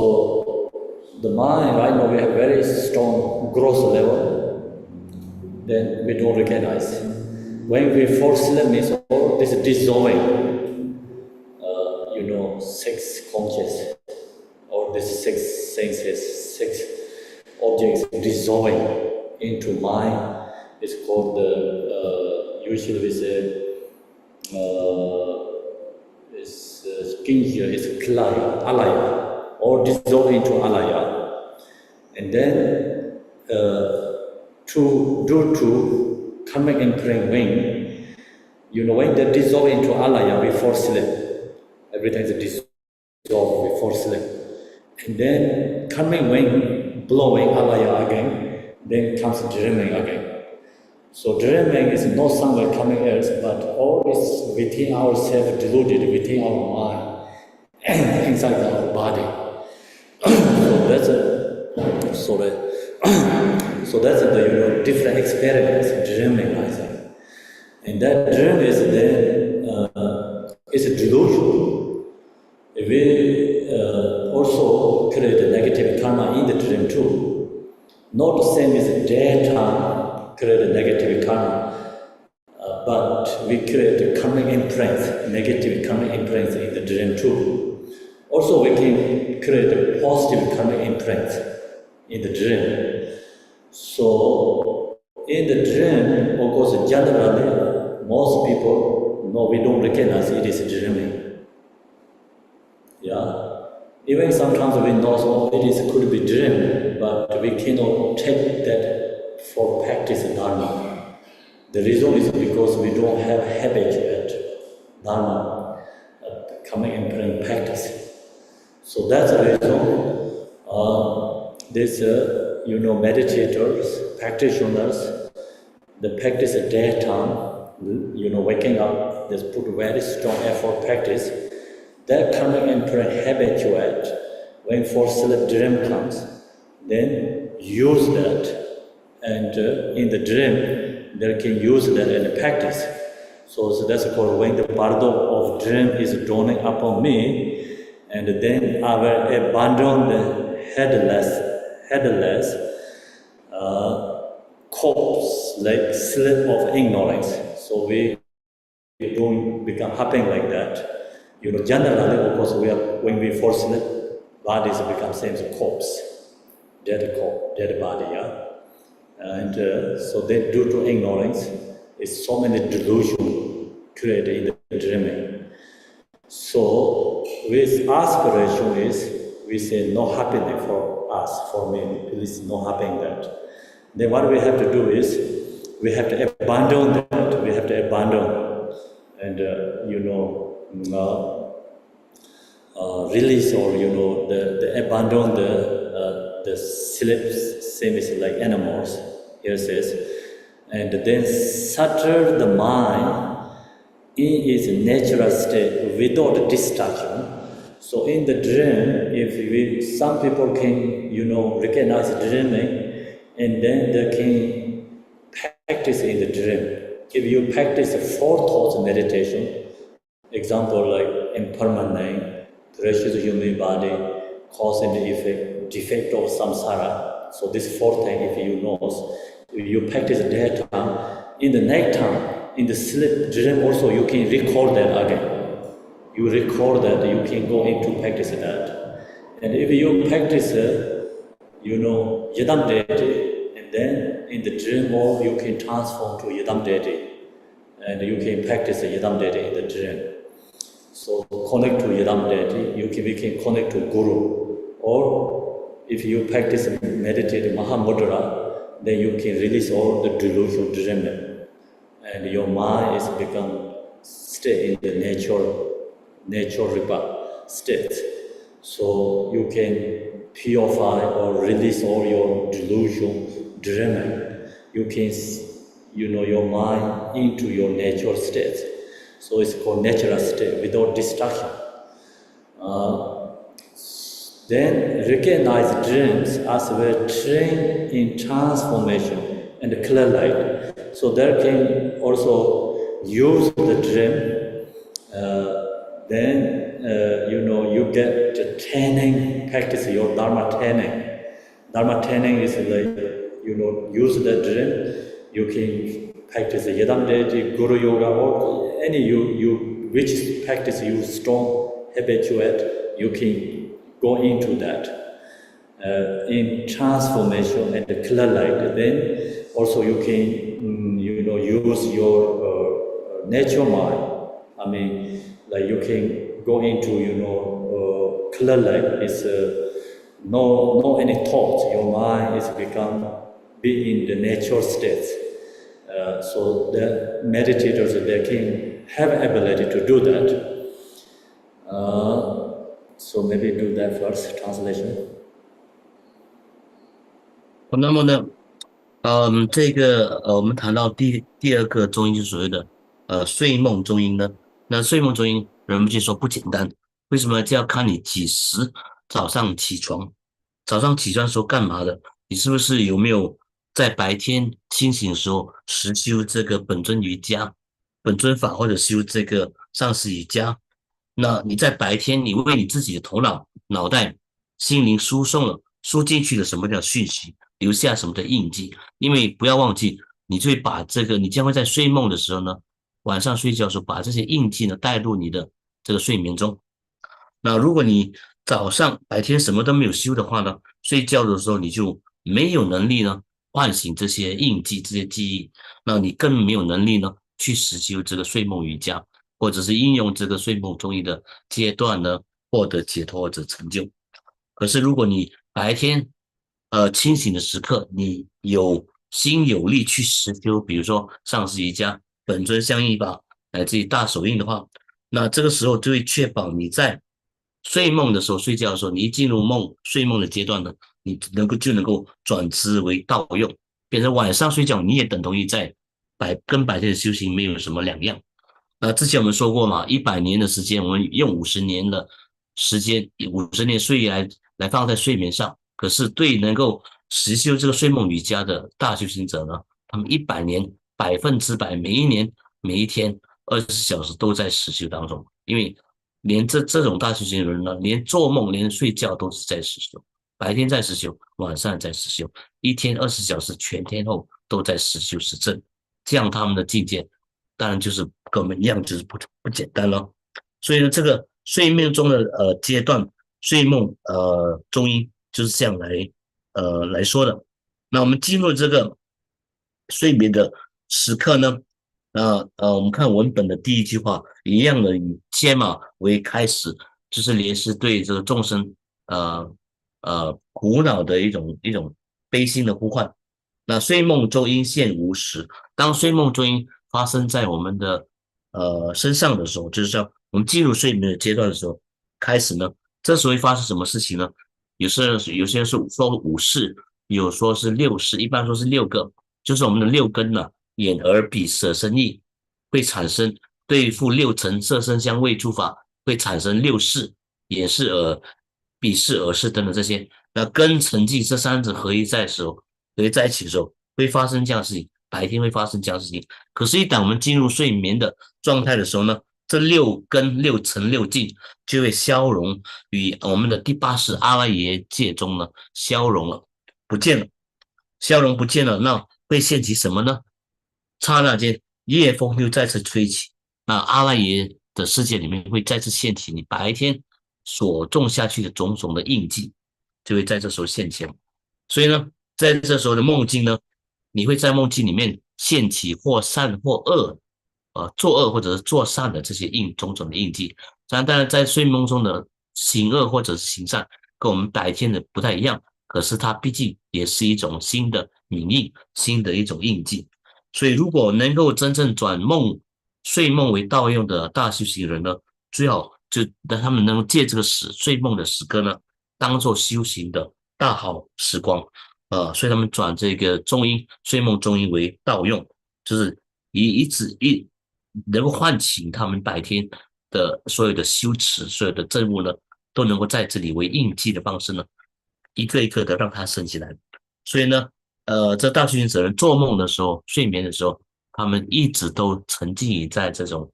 the mind right now we have very strong growth level, then we don't recognize. When we fall asleep means all this dissolving, 6 conscious, or this 6 senses, 6 objects dissolving into mind. It's called usually we say skin here is klaya, alaya, or dissolve into alaya. And then due to karmic imprint wing, when they dissolve into alaya, we fall asleep. Everything is dissolved, we fall asleep. And then karmic wing blowing alaya again, then comes dreaming again. So dreaming is not somewhere coming else, but always within ourselves, deluded within our mind, inside our body. So that's the different experience dreaming, I think. And that dream is then is a delusion. We also create a negative karma in the dream too. Not the same as the daytime. Create a negative karma, but we create a karmic imprint, negative karmic imprint in the dream too. Also, we can create a positive karmic imprint in the dream. So, in the dream, of course, generally, most people know we don't recognize it is dreaming. Yeah. Even sometimes we know it could be dream, but we cannot take that for practice Dharma. The reason is because we don't have habit at Dharma, coming and praying practice. So that's the reason this, meditators practitioners, the practice at daytime, waking up, they put very strong effort practice. They're coming into a habituate. When for sleep dream comes, then use that. And in the dream, they can use that in practice. So that's called when the bardo of dream is dawning upon me, and then I will abandon the headless corpse, like slip of ignorance. So we don't become happy like that. Generally, of course, when we fall asleep, bodies become same as corpse, dead body, yeah. And so they, due to ignorance, is so many delusions created in the dreaming. So with aspiration is, we say no happiness for us, for me, please no happiness that. Then what we have to do is, we have to abandon that, we have to abandon and, release or, the abandon the slips, same as like animals, here says, and then settle the mind in its natural state without distraction. So in the dream, some people can, recognize dreaming, and then they can practice in the dream. If you practice 4 thoughts meditation, example like impermanent, precious human body, cause and effect, defect of samsara. So this 4 thing, if you know, you practice daytime, in the nighttime, in the sleep dream also you can record that again. You record that, you can go into practice that. And if you practice, yadam deity, and then in the dream world you can transform to yadam deity, and you can practice yadam deity in the dream. So connect to yadam deity, we can connect to guru, or if you practice meditate Mahamudra, then you can release all the delusion dreaming. And your mind is become stay in the natural state. So you can purify or release all your delusion, dreaming. You can, your mind into your natural state. So it's called natural state without distraction. Then recognize dreams as we're trained in transformation and clear light. So there can also use the dream. You get the training, practice your Dharma training. Dharma training is like, use the dream. You can practice the Yadam Deity, Guru Yoga, or any which practice you strong, habituate, you can go into that. In transformation and the clear light, then also you can, use your natural mind. Like you can go into, clear light is no any thoughts. Your mind is be in the natural state. So the meditators, they can have ability to do that. So maybe do that first, translation. 那么呢，我们谈到第二个中音，就是所谓的睡梦中音呢。那睡梦中音，人们就说不简单，为什么？就要看你几时早上起床。早上起床的时候干嘛的？你是不是有没有在白天清醒的时候实修这个本尊瑜伽、本尊法，或者修这个上师瑜伽？那你在白天，你为你自己的脑袋、心灵输进去了什么叫讯息，留下什么的印记？因为不要忘记，你就会把你将会在睡梦的时候呢，晚上睡觉的时候，把这些印记呢带入你的这个睡眠中。那如果你白天什么都没有修的话呢，睡觉的时候你就没有能力呢唤醒这些印记、这些记忆，那你更没有能力呢去实修这个睡梦瑜伽，或者是应用这个睡梦中医的阶段呢获得解脱或者成就。可是如果你白天清醒的时刻，你有心有力去实修，比如说上师瑜伽、本尊相应法乃至于大手印的话，那这个时候就会确保你在睡梦的时候、睡觉的时候，你一进入睡梦的阶段呢，你就能够转知为道用。变成晚上睡觉，你也等同于跟白天的修行没有什么两样。之前我们说过嘛，100年的时间，我们用50年的时间，50年岁月来放在睡眠上。可是对能够实修这个睡梦瑜伽的大修行者呢，他们100年100%，每一年每一天24小时都在实修当中。因为连这种大修行人呢，连做梦连睡觉都是在实修，白天在实修，晚上在实修，一天24小时全天候都在实修实证，这样他们的境界当然就是跟我们一样，就是不简单了。所以呢，这个睡眠中的阶段，睡梦中医就是这样来说的。那我们进入这个睡眠的时刻呢，我们看文本的第一句话，一样的以天马为开始，就是莲师对这个众生呃苦恼的一种悲心的呼唤。那睡梦中因现无时，当睡梦中因发生在我们的身上的时候，就是说我们进入睡眠的阶段的时候，开始呢，这时候会发生什么事情呢？有些人是说5事，有说是6事，一般说是6个，就是我们的6根呢，眼耳鼻舌身意会产生对付6尘色声香味触法，会产生6事，眼是耳、鼻是耳是等等这些。那根沉寂这3者合一在的时候，合一在一起的时候，会发生这样的事情。白天会发生这样的事情，可是，一旦我们进入睡眠的状态的时候呢，这6根、6尘、6境就会消融于我们的第8识阿赖耶界中呢，消融了，不见了，消融不见了，那会现起什么呢？刹那间，夜风又再次吹起，那阿赖耶的世界里面会再次现起你白天所种下去的种种的印记，就会在这时候现前。所以呢，在这时候的梦境呢，你会在梦境里面现起或善或恶，作恶或者是作善的这些种种的印记。当然，在睡梦中的行恶或者是行善，跟我们白天的不太一样，可是它毕竟也是一种新的名印，新的一种印记。所以，如果能够真正睡梦为道用的大修行人呢，最好就让他们能够借这个睡梦的时刻呢，当做修行的大好时光。所以他们转这个中医睡梦中医为道用，就是一能够唤醒他们白天的所有的修持、所有的证悟呢，都能够在这里为印记的方式呢，一个一个的让它升起来。所以呢，这大修行者人做梦的时候、睡眠的时候，他们一直都沉浸于在这种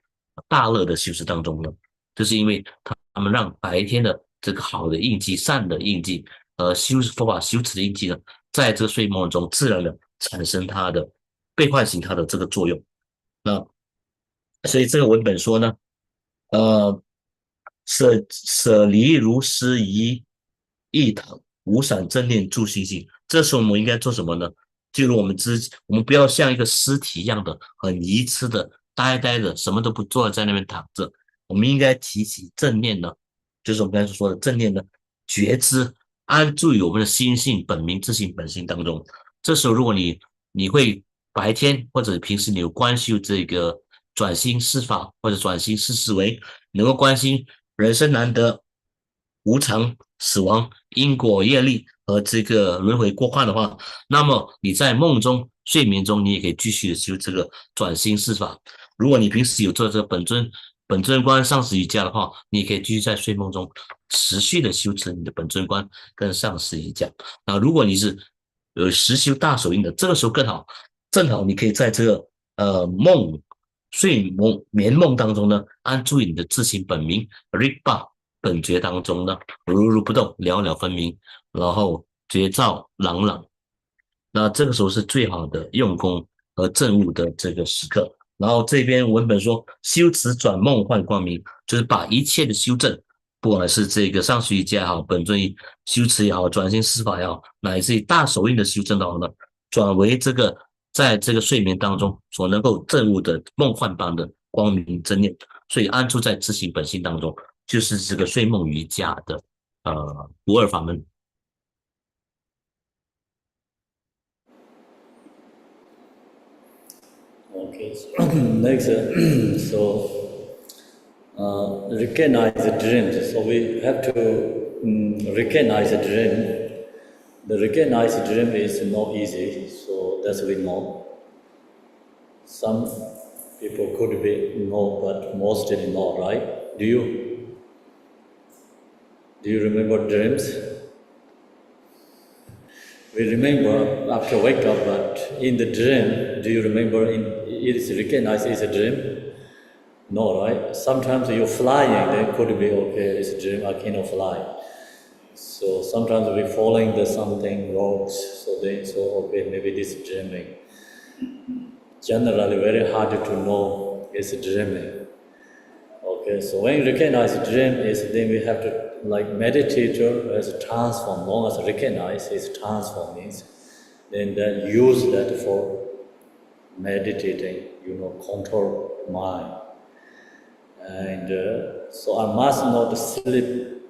大乐的修持当中呢，就是因为他们让白天的这个好的印记、善的印记，佛法修持的印记呢，在这个睡梦中自然的产生它的被唤醒它的这个作用。那所以这个文本说呢，呃，舍离如失仪一堂，无闪正念助心性。这时候我们应该做什么呢？就如我们不要像一个尸体一样的很愚痴的呆呆的什么都不做在那边躺着，我们应该提起正念呢，就是我们刚才所说的正念的觉知，安住于我们的心性本明自性本性当中。这时候如果你会白天或者平时你有关心这个转心释法或者转心释思维，能够关心人生难得、无常、死亡、因果业力和这个轮回过患的话，那么你在梦中、睡眠中，你也可以继续的修这个转心释法。如果你平时有做这个本尊观上师瑜伽的话，你也可以继续在睡梦中持续的修持你的本尊观跟上师瑜伽。那如果你是实修大手印的，这个时候更好，正好你可以在这个眠梦当中呢，安住于你的自性本明 Rigpa 本觉当中呢，如如不动，了了分明，然后觉照朗朗。那这个时候是最好的用功和证悟的这个时刻。然后这边文本说，修持转梦幻光明，就是把一切的修正，不管是这个上师瑜伽也好，本尊修持也好，转心释法也好，乃至于大手印的修正的话呢，转为这个在这个睡眠当中所能够证悟的梦幻般的光明真念，所以安住在自性本性当中，就是这个睡梦瑜伽的不二法门。Okay, so next, recognize the dream. So we have to recognize the dream. The recognized dream is not easy, so that's we know. Some people could be no, but mostly no, right? Do you remember dreams? We remember after wake up, but in the dream, do you remember it is recognized as a dream? No, right? Sometimes you're flying, then could be okay, it's a dream, I cannot fly. So sometimes we're falling the something rocks, so okay, maybe this is dreaming. Generally very hard to know it's dreaming. Okay, so when you recognize dream is, then we have to like meditator as a transform. Long as recognize is transform means, then use that for meditating, control mind. And so I must not sleep,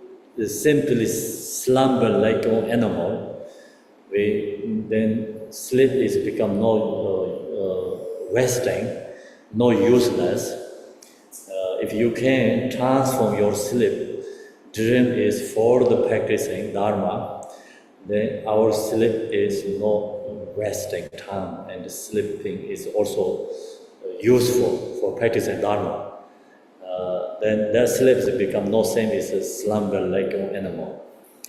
simply slumber like an animal. Then sleep is become no wasting, no useless. If you can transform your sleep, dream is for the practicing Dharma, then our sleep is no wasting time, and sleeping is also useful for practicing Dharma. Then that sleep become no same as a slumber like an animal.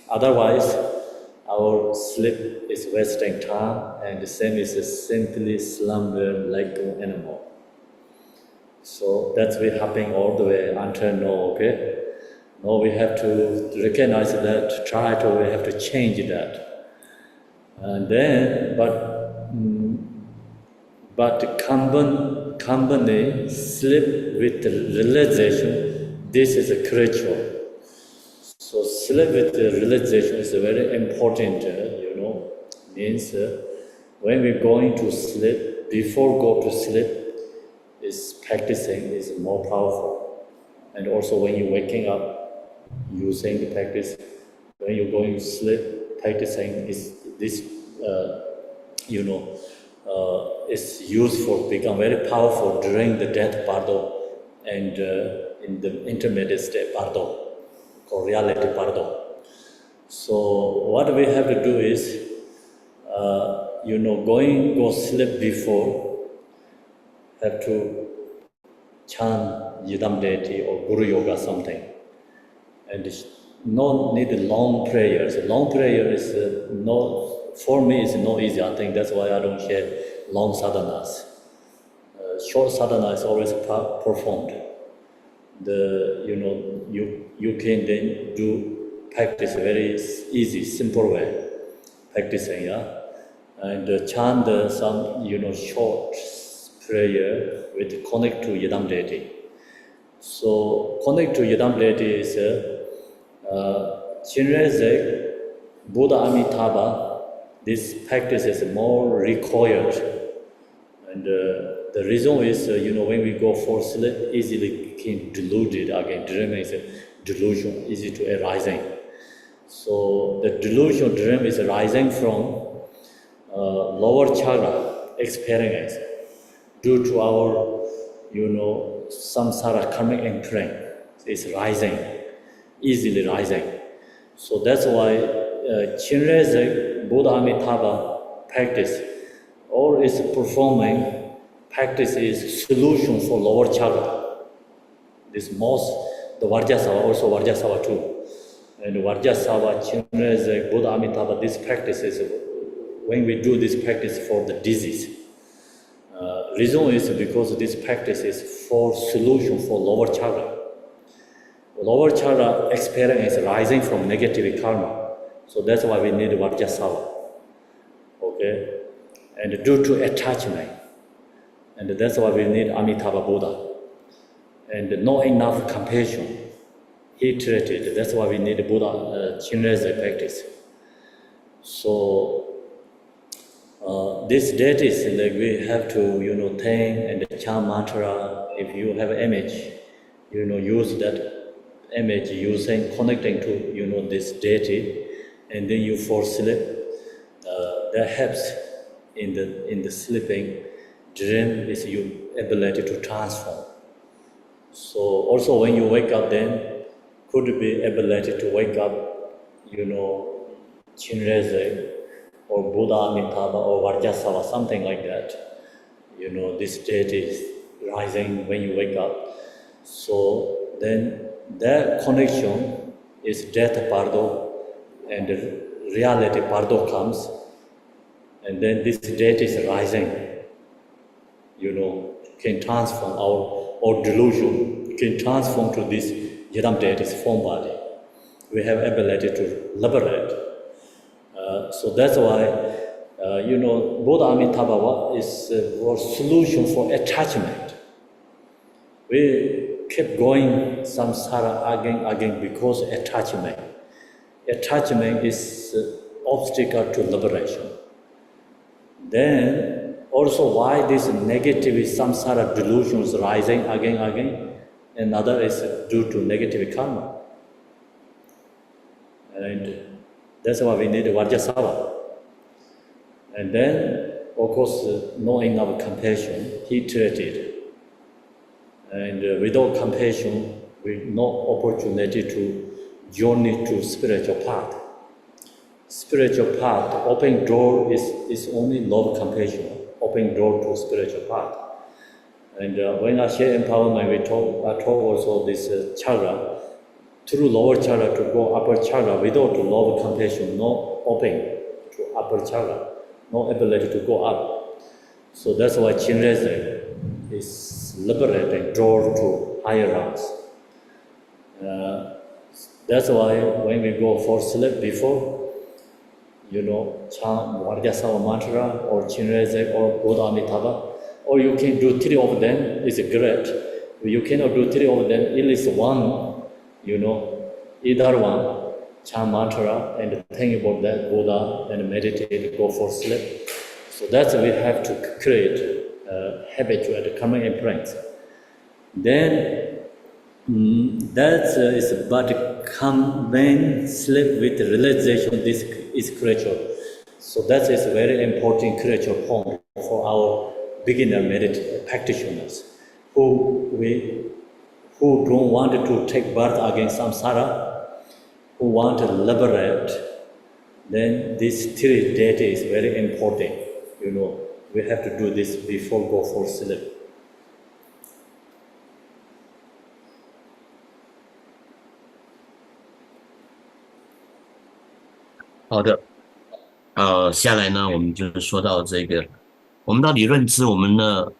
Otherwise, our sleep is wasting time, and the same is simply slumber like an animal. So that's what happening all the way until now, okay? Now we have to recognize that, we have to change that. And then, but company sleep with realization, this is a critical. So sleep with realization is very important, means when we're going to sleep, before go to sleep, is practicing is more powerful. And also when you're waking up, using the practice, when you're going to sleep, practicing is this, is useful, become very powerful during the death Bardo and in the intermediate state Bardo, called reality Bardo. So what we have to do is, go sleep before, have to chant Yidam deity or Guru Yoga something. And no need long prayers. Long prayer is for me is no easy. I think that's why I don't share long sadhanas. Short sadhana is always performed. You can then do practice very easy, simple way, practicing, yeah. And chant some, short prayer with connect to Yidam deity. So connect to Yidam deity is Chinrezek, Buddha Amitabha. This practice is more required. And the reason is, when we go for sleep, easily can deluded again. Dreaming is a delusion, easy to arising. So the delusion dream is arising from lower chakra experience due to our, samsara karmic imprint. It's rising, easily rising. So that's why Chinrezek Buddha Amitabha practice, or is performing practice is solution for lower chakra. This most, the Vajrasattva, also Vajrasattva too. And Vajrasattva, Chinrezek, Buddha Amitabha, this practice is, when we do this practice for the disease. Reason is because this practice is for solution for lower chakra. Lower chakra experience is rising from negative karma. So that's why we need Vajrasattva. Okay? And due to attachment. And that's why we need Amitabha Buddha. And not enough compassion. He treated. That's why we need Buddha Chinrezek practice. So this deity is like we have to, thank and chant mantra. If you have an image, use that image using, connecting to, this deity, and then you fall asleep. That helps in the sleeping dream is your ability to transform. So also when you wake up, then could be ability to wake up, Chinrezek, or Buddha Amitabha or Vajrasattva, something like that. This deity is rising when you wake up. So then that connection is death Bardo, and reality Bardo comes, and then this deity is rising, can transform our delusion, can transform to this Yidam deity's form body. We have ability to liberate. So that's why, Buddha Amitabha is our solution for attachment. We keep going samsara again because attachment. Attachment is obstacle to liberation. Then also why this negative samsara delusions rising again, another is due to negative karma. And that's why we need Vajrasattva. And then, of course, knowing our compassion, he treated. And without compassion, we no opportunity to journey to spiritual path. Spiritual path, open door is only love compassion, open door to spiritual path. And when I share empowerment, I talk also this chakra, through lower chakra to go upper chakra without love compassion, no open to upper chakra, no ability to go up. So that's why Chinreze is liberating, drawn to higher realms. That's why when we go for sleep before, chant Vajrasattva mantra or Chinreze or Buddha Amitabha, or you can do three of them, it's great. You cannot do three of them, at least one, either one, chant mantra and think about that Buddha and meditate, go for sleep. So that's we have to create habitual coming imprint. Then that is but come when sleep with realization this is creature. So that is very important creature point for our beginner practitioners who don't want to take birth against samsara, who want to liberate. Then this three data is very important. We have to do this before go for sleep. 好的，下来呢，我们就说到这个，我们到底认知我们的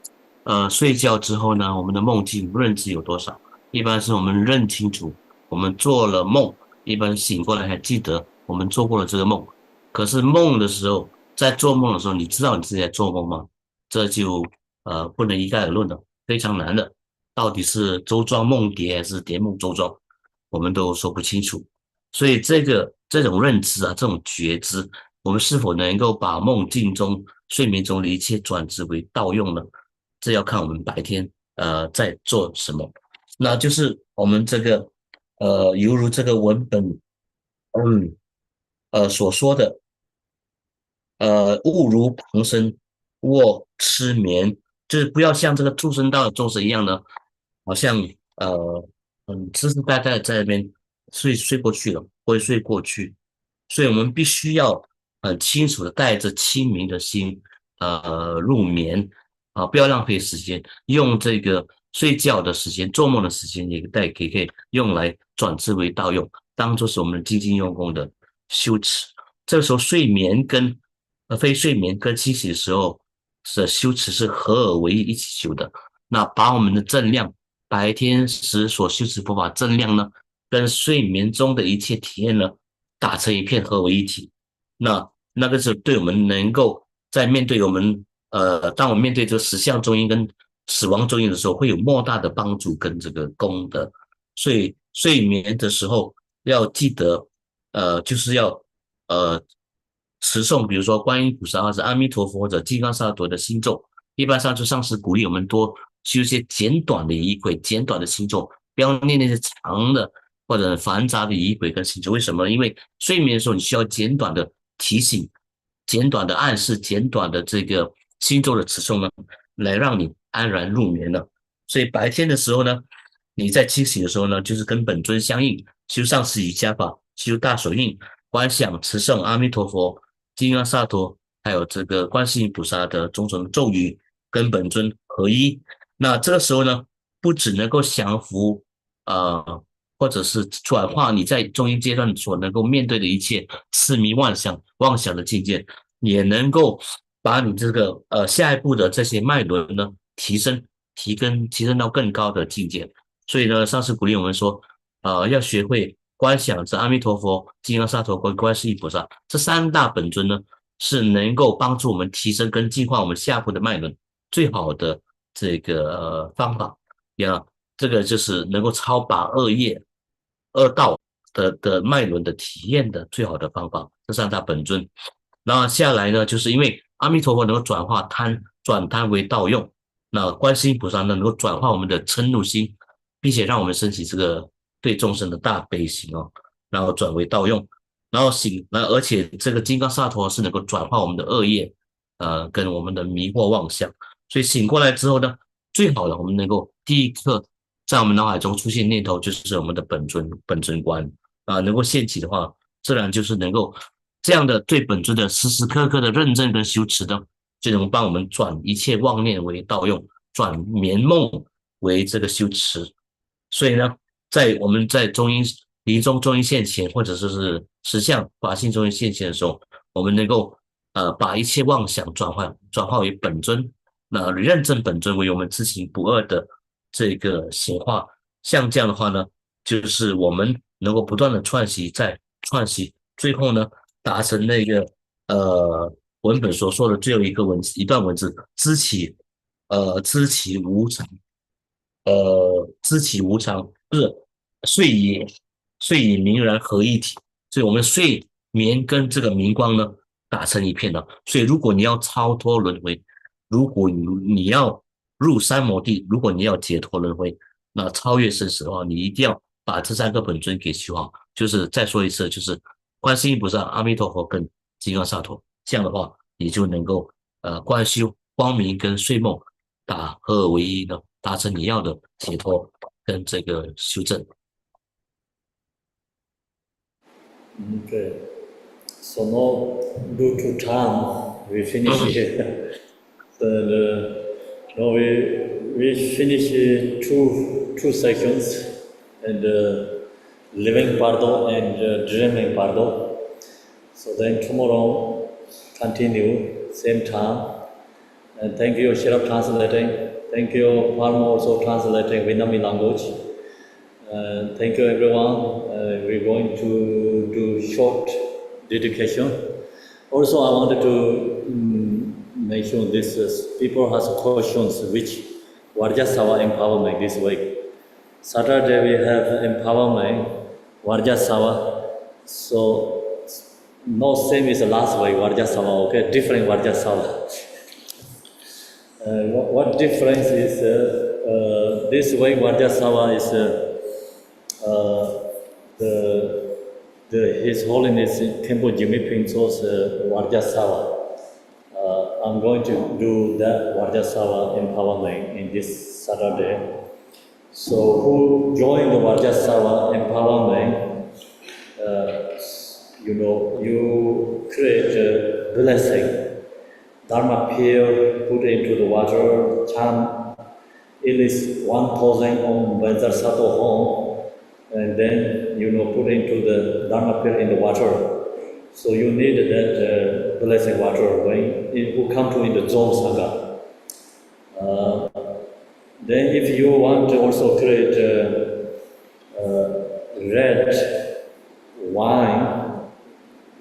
睡觉之后呢，我们的梦境认知有多少？一般是我们认清楚我们做了梦，一般醒过来还记得我们做过了这个梦。可是梦的时候，在做梦的时候，你知道你自己在做梦吗？这就不能一概而论了，非常难的。到底是周庄梦蝶还是蝶梦周庄，我们都说不清楚。所以这种认知啊，这种觉知，我们是否能够把梦境中、睡眠中的一切转植为道用呢？这要看我们白天在做什么。那就是我们这个犹如这个文本所说的勿如旁生卧吃眠，就是不要像这个畜生道的众生一样呢，好像痴痴呆呆在那边睡过去了，会睡过去。所以我们必须要很清楚的带着清明的心入眠不要浪费时间，用这个睡觉的时间、做梦的时间也可以用来转之为道用，当做是我们精进用功的修持。这个时候睡眠跟非睡眠跟清醒的时候的修持是合而为一起修的。那把我们的正量，白天时所修持佛法正量呢，跟睡眠中的一切体验呢，打成一片合为一体。那个是对我们能够在面对我们当我们面对这个实相中阴跟死亡中阴的时候，会有莫大的帮助跟这个功德。所以睡眠的时候要记得就是要持诵，比如说观音菩萨或者阿弥陀佛或者金刚萨埵的心咒。一般上就上师鼓励我们多修一些简短的仪轨、简短的心咒，不要念那些长的或者繁杂的仪轨跟心咒。为什么呢？因为睡眠的时候你需要简短的提醒、简短的暗示、简短的这个心咒的持诵呢，来让你安然入眠了。所以白天的时候呢，你在清醒的时候呢，就是跟本尊相应，修上师瑜伽法，修大手印，观想持诵阿弥陀佛、金刚萨埵还有这个观世音菩萨的种种咒语跟本尊合一。那这个时候呢，不只能够降服或者是转化你在中阴阶段所能够面对的一切痴迷妄想的境界，也能够把你这个下一步的这些脉轮呢提升到更高的境界。所以呢，上次鼓励我们说，要学会观想着阿弥陀佛、金刚萨埵跟观世音菩萨这三大本尊呢，是能够帮助我们提升跟净化我们下部的脉轮最好的这个方法呀。这个就是能够超拔恶业、恶道的脉轮的体验的最好的方法。这三大本尊，那下来呢，就是因为阿弥陀佛能够转贪为道用，那观世音菩萨呢能够转化我们的嗔怒心，并且让我们升起这个对众生的大悲心哦，然后转为道用，而且这个金刚萨埵是能够转化我们的恶业，跟我们的迷惑妄想，所以醒过来之后呢，最好的我们能够第一刻在我们脑海中出现念头，就是我们的本尊观能够现起的话，自然就是能够这样的对本尊的时时刻刻的认证跟修持的，就能帮我们转一切妄念为道用，转眠梦为这个修持。所以呢，我们在临终中阴现前，或者说是实相法性中阴现前的时候，我们能够把一切妄想转化为本尊，那认证本尊为我们自行不二的这个显化。像这样的话呢，就是我们能够不断的串习，再串习，最后呢，达成那个文本所说的最后一段文字，知其无常。知其无常，不是睡以明然合一体，所以我们睡眠跟这个明光呢打成一片了。所以如果你要超脱轮回，如果你要入三摩地，如果你要解脱轮回，那超越生死的话，你一定要把这三个本尊给修好。就是再说一次，就是观世音菩萨、阿弥陀佛跟金刚萨埵，这样的话，你就能够观修光明跟睡梦合而为一呢，达成你要的解脱跟这个修正。Okay. So now, due to time, we finish here. So now we finish two sections, and living Bardo and dreaming Bardo. So then tomorrow continue same time. And thank you, Shirab translating. Thank you, Palm also translating Vietnamese language. Thank you, everyone. We're going to do short dedication. Also, I wanted to mention this: people has questions which Varjasawa empowerment this week. Saturday we have empowerment Varjasawa. So no same as the last week Varjasawa. Okay, different Varjasawa. What difference is this way Varjasawa is His Holiness Khenpo Samdup Varjasawa. I'm going to do that Varjasawa empowerment in this Saturday. So who join the Varjasawa empowerment, you create a blessing. Dharma pill put into the water, chant at least 1,000 on Banzar Sato home, and then put into the Dharma pill in the water. So you need that blessed water when it will come to in the zone sangha. Then if you want to also create red wine,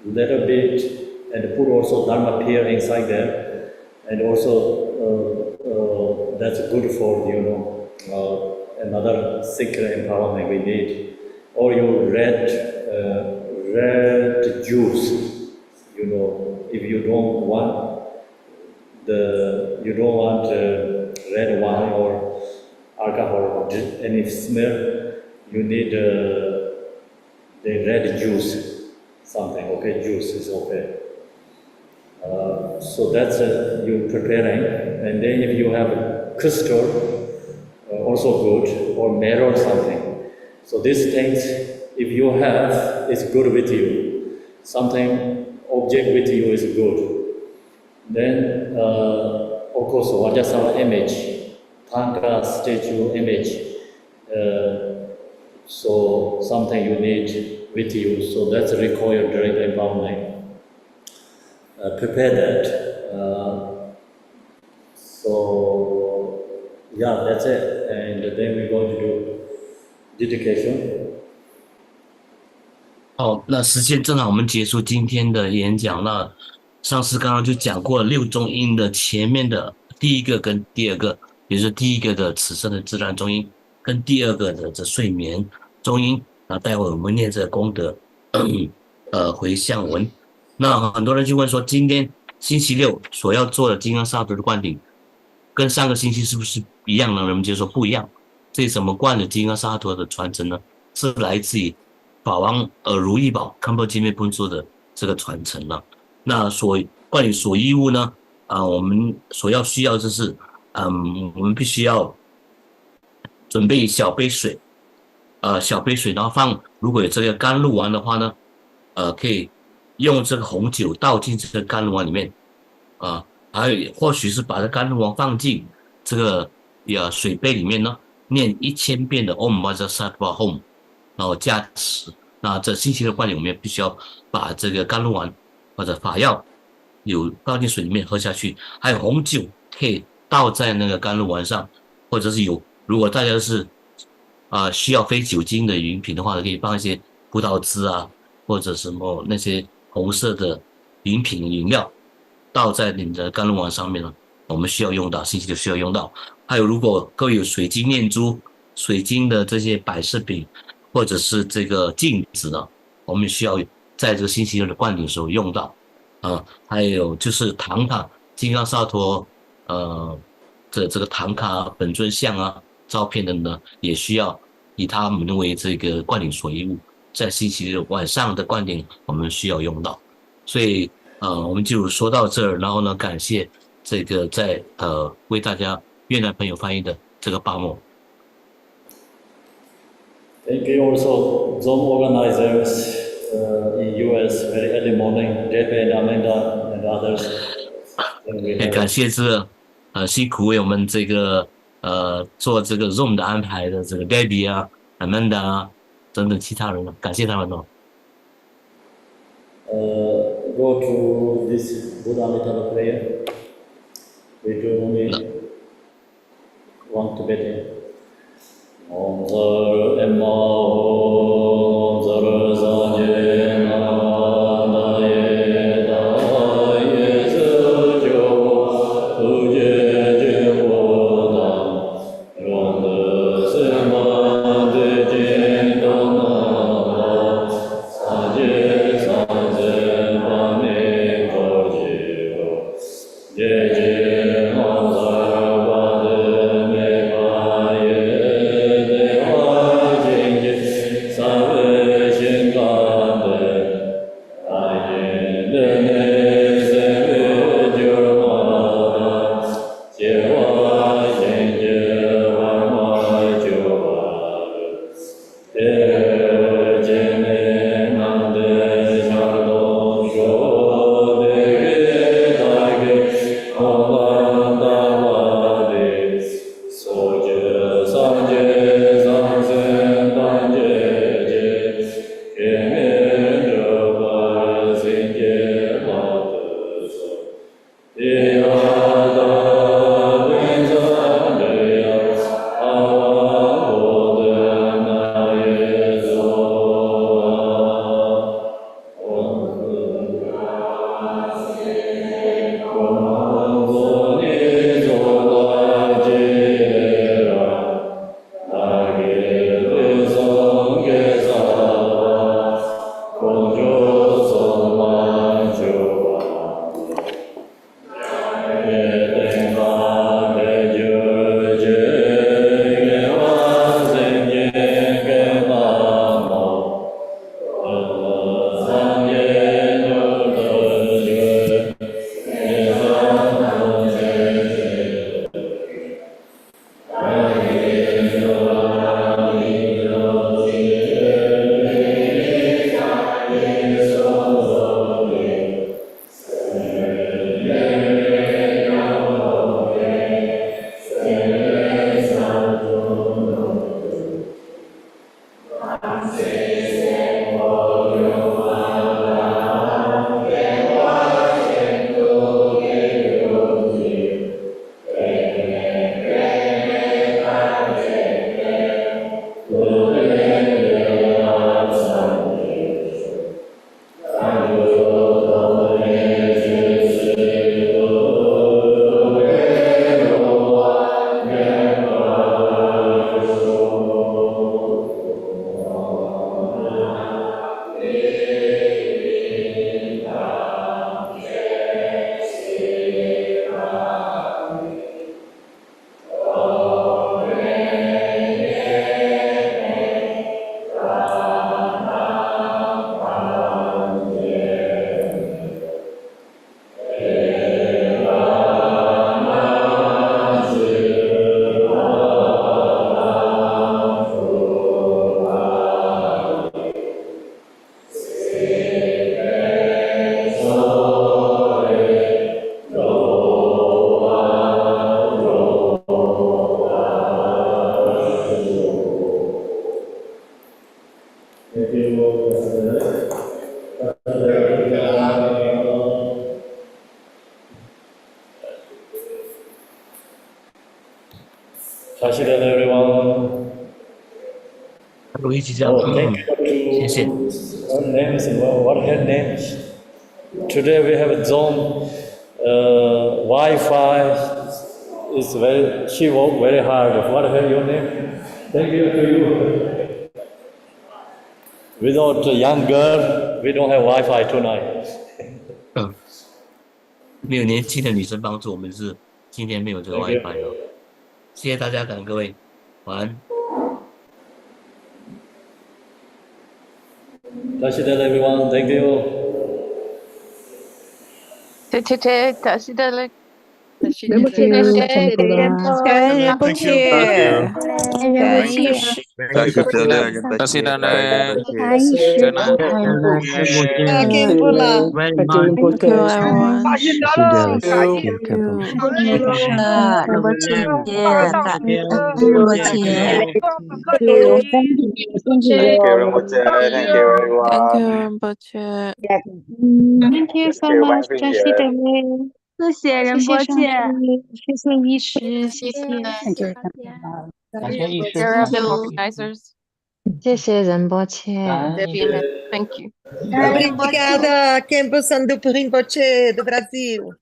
little bit, and put also Dharma pill inside there, and also that's good for another secret empowerment we need. Or you red juice. If you don't want red wine or alcohol or any smell, you need the red juice, something. Okay, juice is okay. So that's you preparing, and then if you have crystal, also good, or mirror something. So these things, if you have, it's good with you. Something object with you is good. Then, of course, what is our image? Tanka statue image. So something you need with you. So that's required during the embalming. Prepare that. So yeah, that's it. And then we're going to do dedication. 好，那时间正好，我们结束今天的演讲。那上次刚刚就讲过六中音的前面的第一个跟第二个，也就是第一个的此生的自然中音，跟第二个的这睡眠中音。那待会我们念这个功德回向文。那很多人就问说，今天星期六所要做的金刚萨埵的灌顶，跟上个星期是不是一样呢？人们就说不一样。这怎么灌的金刚萨埵的传承呢？是来自于法王如意宝堪布金妹喷出的这个传承了。那灌顶所义务呢？我们需要就是，我们必须要准备小杯水，然后如果有这个甘露丸的话呢，可以用这个红酒倒进这个甘露丸里面，还有或许是把这甘露丸放进这个水杯里面呢，念1000遍的 Om Vajrasattva Hom， 然后加持。那这星期六灌顶，我们也必须要把这个甘露丸或者法药倒进水里面喝下去，还有红酒可以倒在那个甘露丸上，或者是如果大家是需要非酒精的饮品的话，可以放一些葡萄汁啊，或者什么那些红色的饮料倒在你的甘露丸上面了。我们需要用到，星期六需要用到。还有，如果各位有水晶念珠、水晶的这些摆饰品，或者是这个镜子呢，我们需要在这个星期六的灌顶的时候用到。还有就是唐卡金刚萨埵，这个唐卡本尊像啊、照片的呢，也需要以他们为这个灌顶所义务，在星期六晚上的灌顶我们需要用到。所以我们就说到这儿，然后呢，感谢这个在为大家越南朋友翻译的这个巴莫。Thank you also Zoom organizers in US very early morning, Jeppe and Amanda and others. 也感谢辛苦为我们这个做这个 Zoom 的安排的这个 Debbie 啊、Amanda 啊等等其他人了，感谢他们哦。Go to this Buddha Amitabha prayer. We do only one Tibetan. Om Zar Emma Om Zar Sanje Na Ye Da Ye Se Jo Tu Je Je Wo Da Ron De Se Ma De Jin Da Na Sa Je Sa Je Pa Ne Ko Je Wo Je Je Om Zar Ba De Me Ba Ye Touch it, everyone. 如一起讲， Oh, thank you 谢谢。 to her names. What her names? Today we have a Zoom. Wi-Fi is very. She worked very hard. What her your name? Thank you to you. Without a young girl, we don't have Wi-Fi tonight. 没有年轻的女生帮助我们今天没有这个 Thank you. WiFi 哦。谢谢大家，感恩各位，晚安。Touch it, everyone. Thank you. 对，大西德勒，对不起，谢天父感恩仁波 Thank you,切， thank you. 感恩仁波切， Thank you, brother. Bye. 开始，感恩了 Very，Thank much. you everyone， 仁波切，感恩仁波切，Thank you, Rinpoche. Thank you, Thank you everyone. 仁波切， Thank you so Thank you, much， Wang 扎西德 Pinjer. 勒，谢谢仁谢谢上波切，师，谢谢医师，谢谢。感谢 organizers， 谢谢仁波切， Thank you。 仁波切， Obrigada, Khenpo Samdup Rinpoche do Brasil.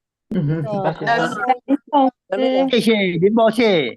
谢谢仁波切。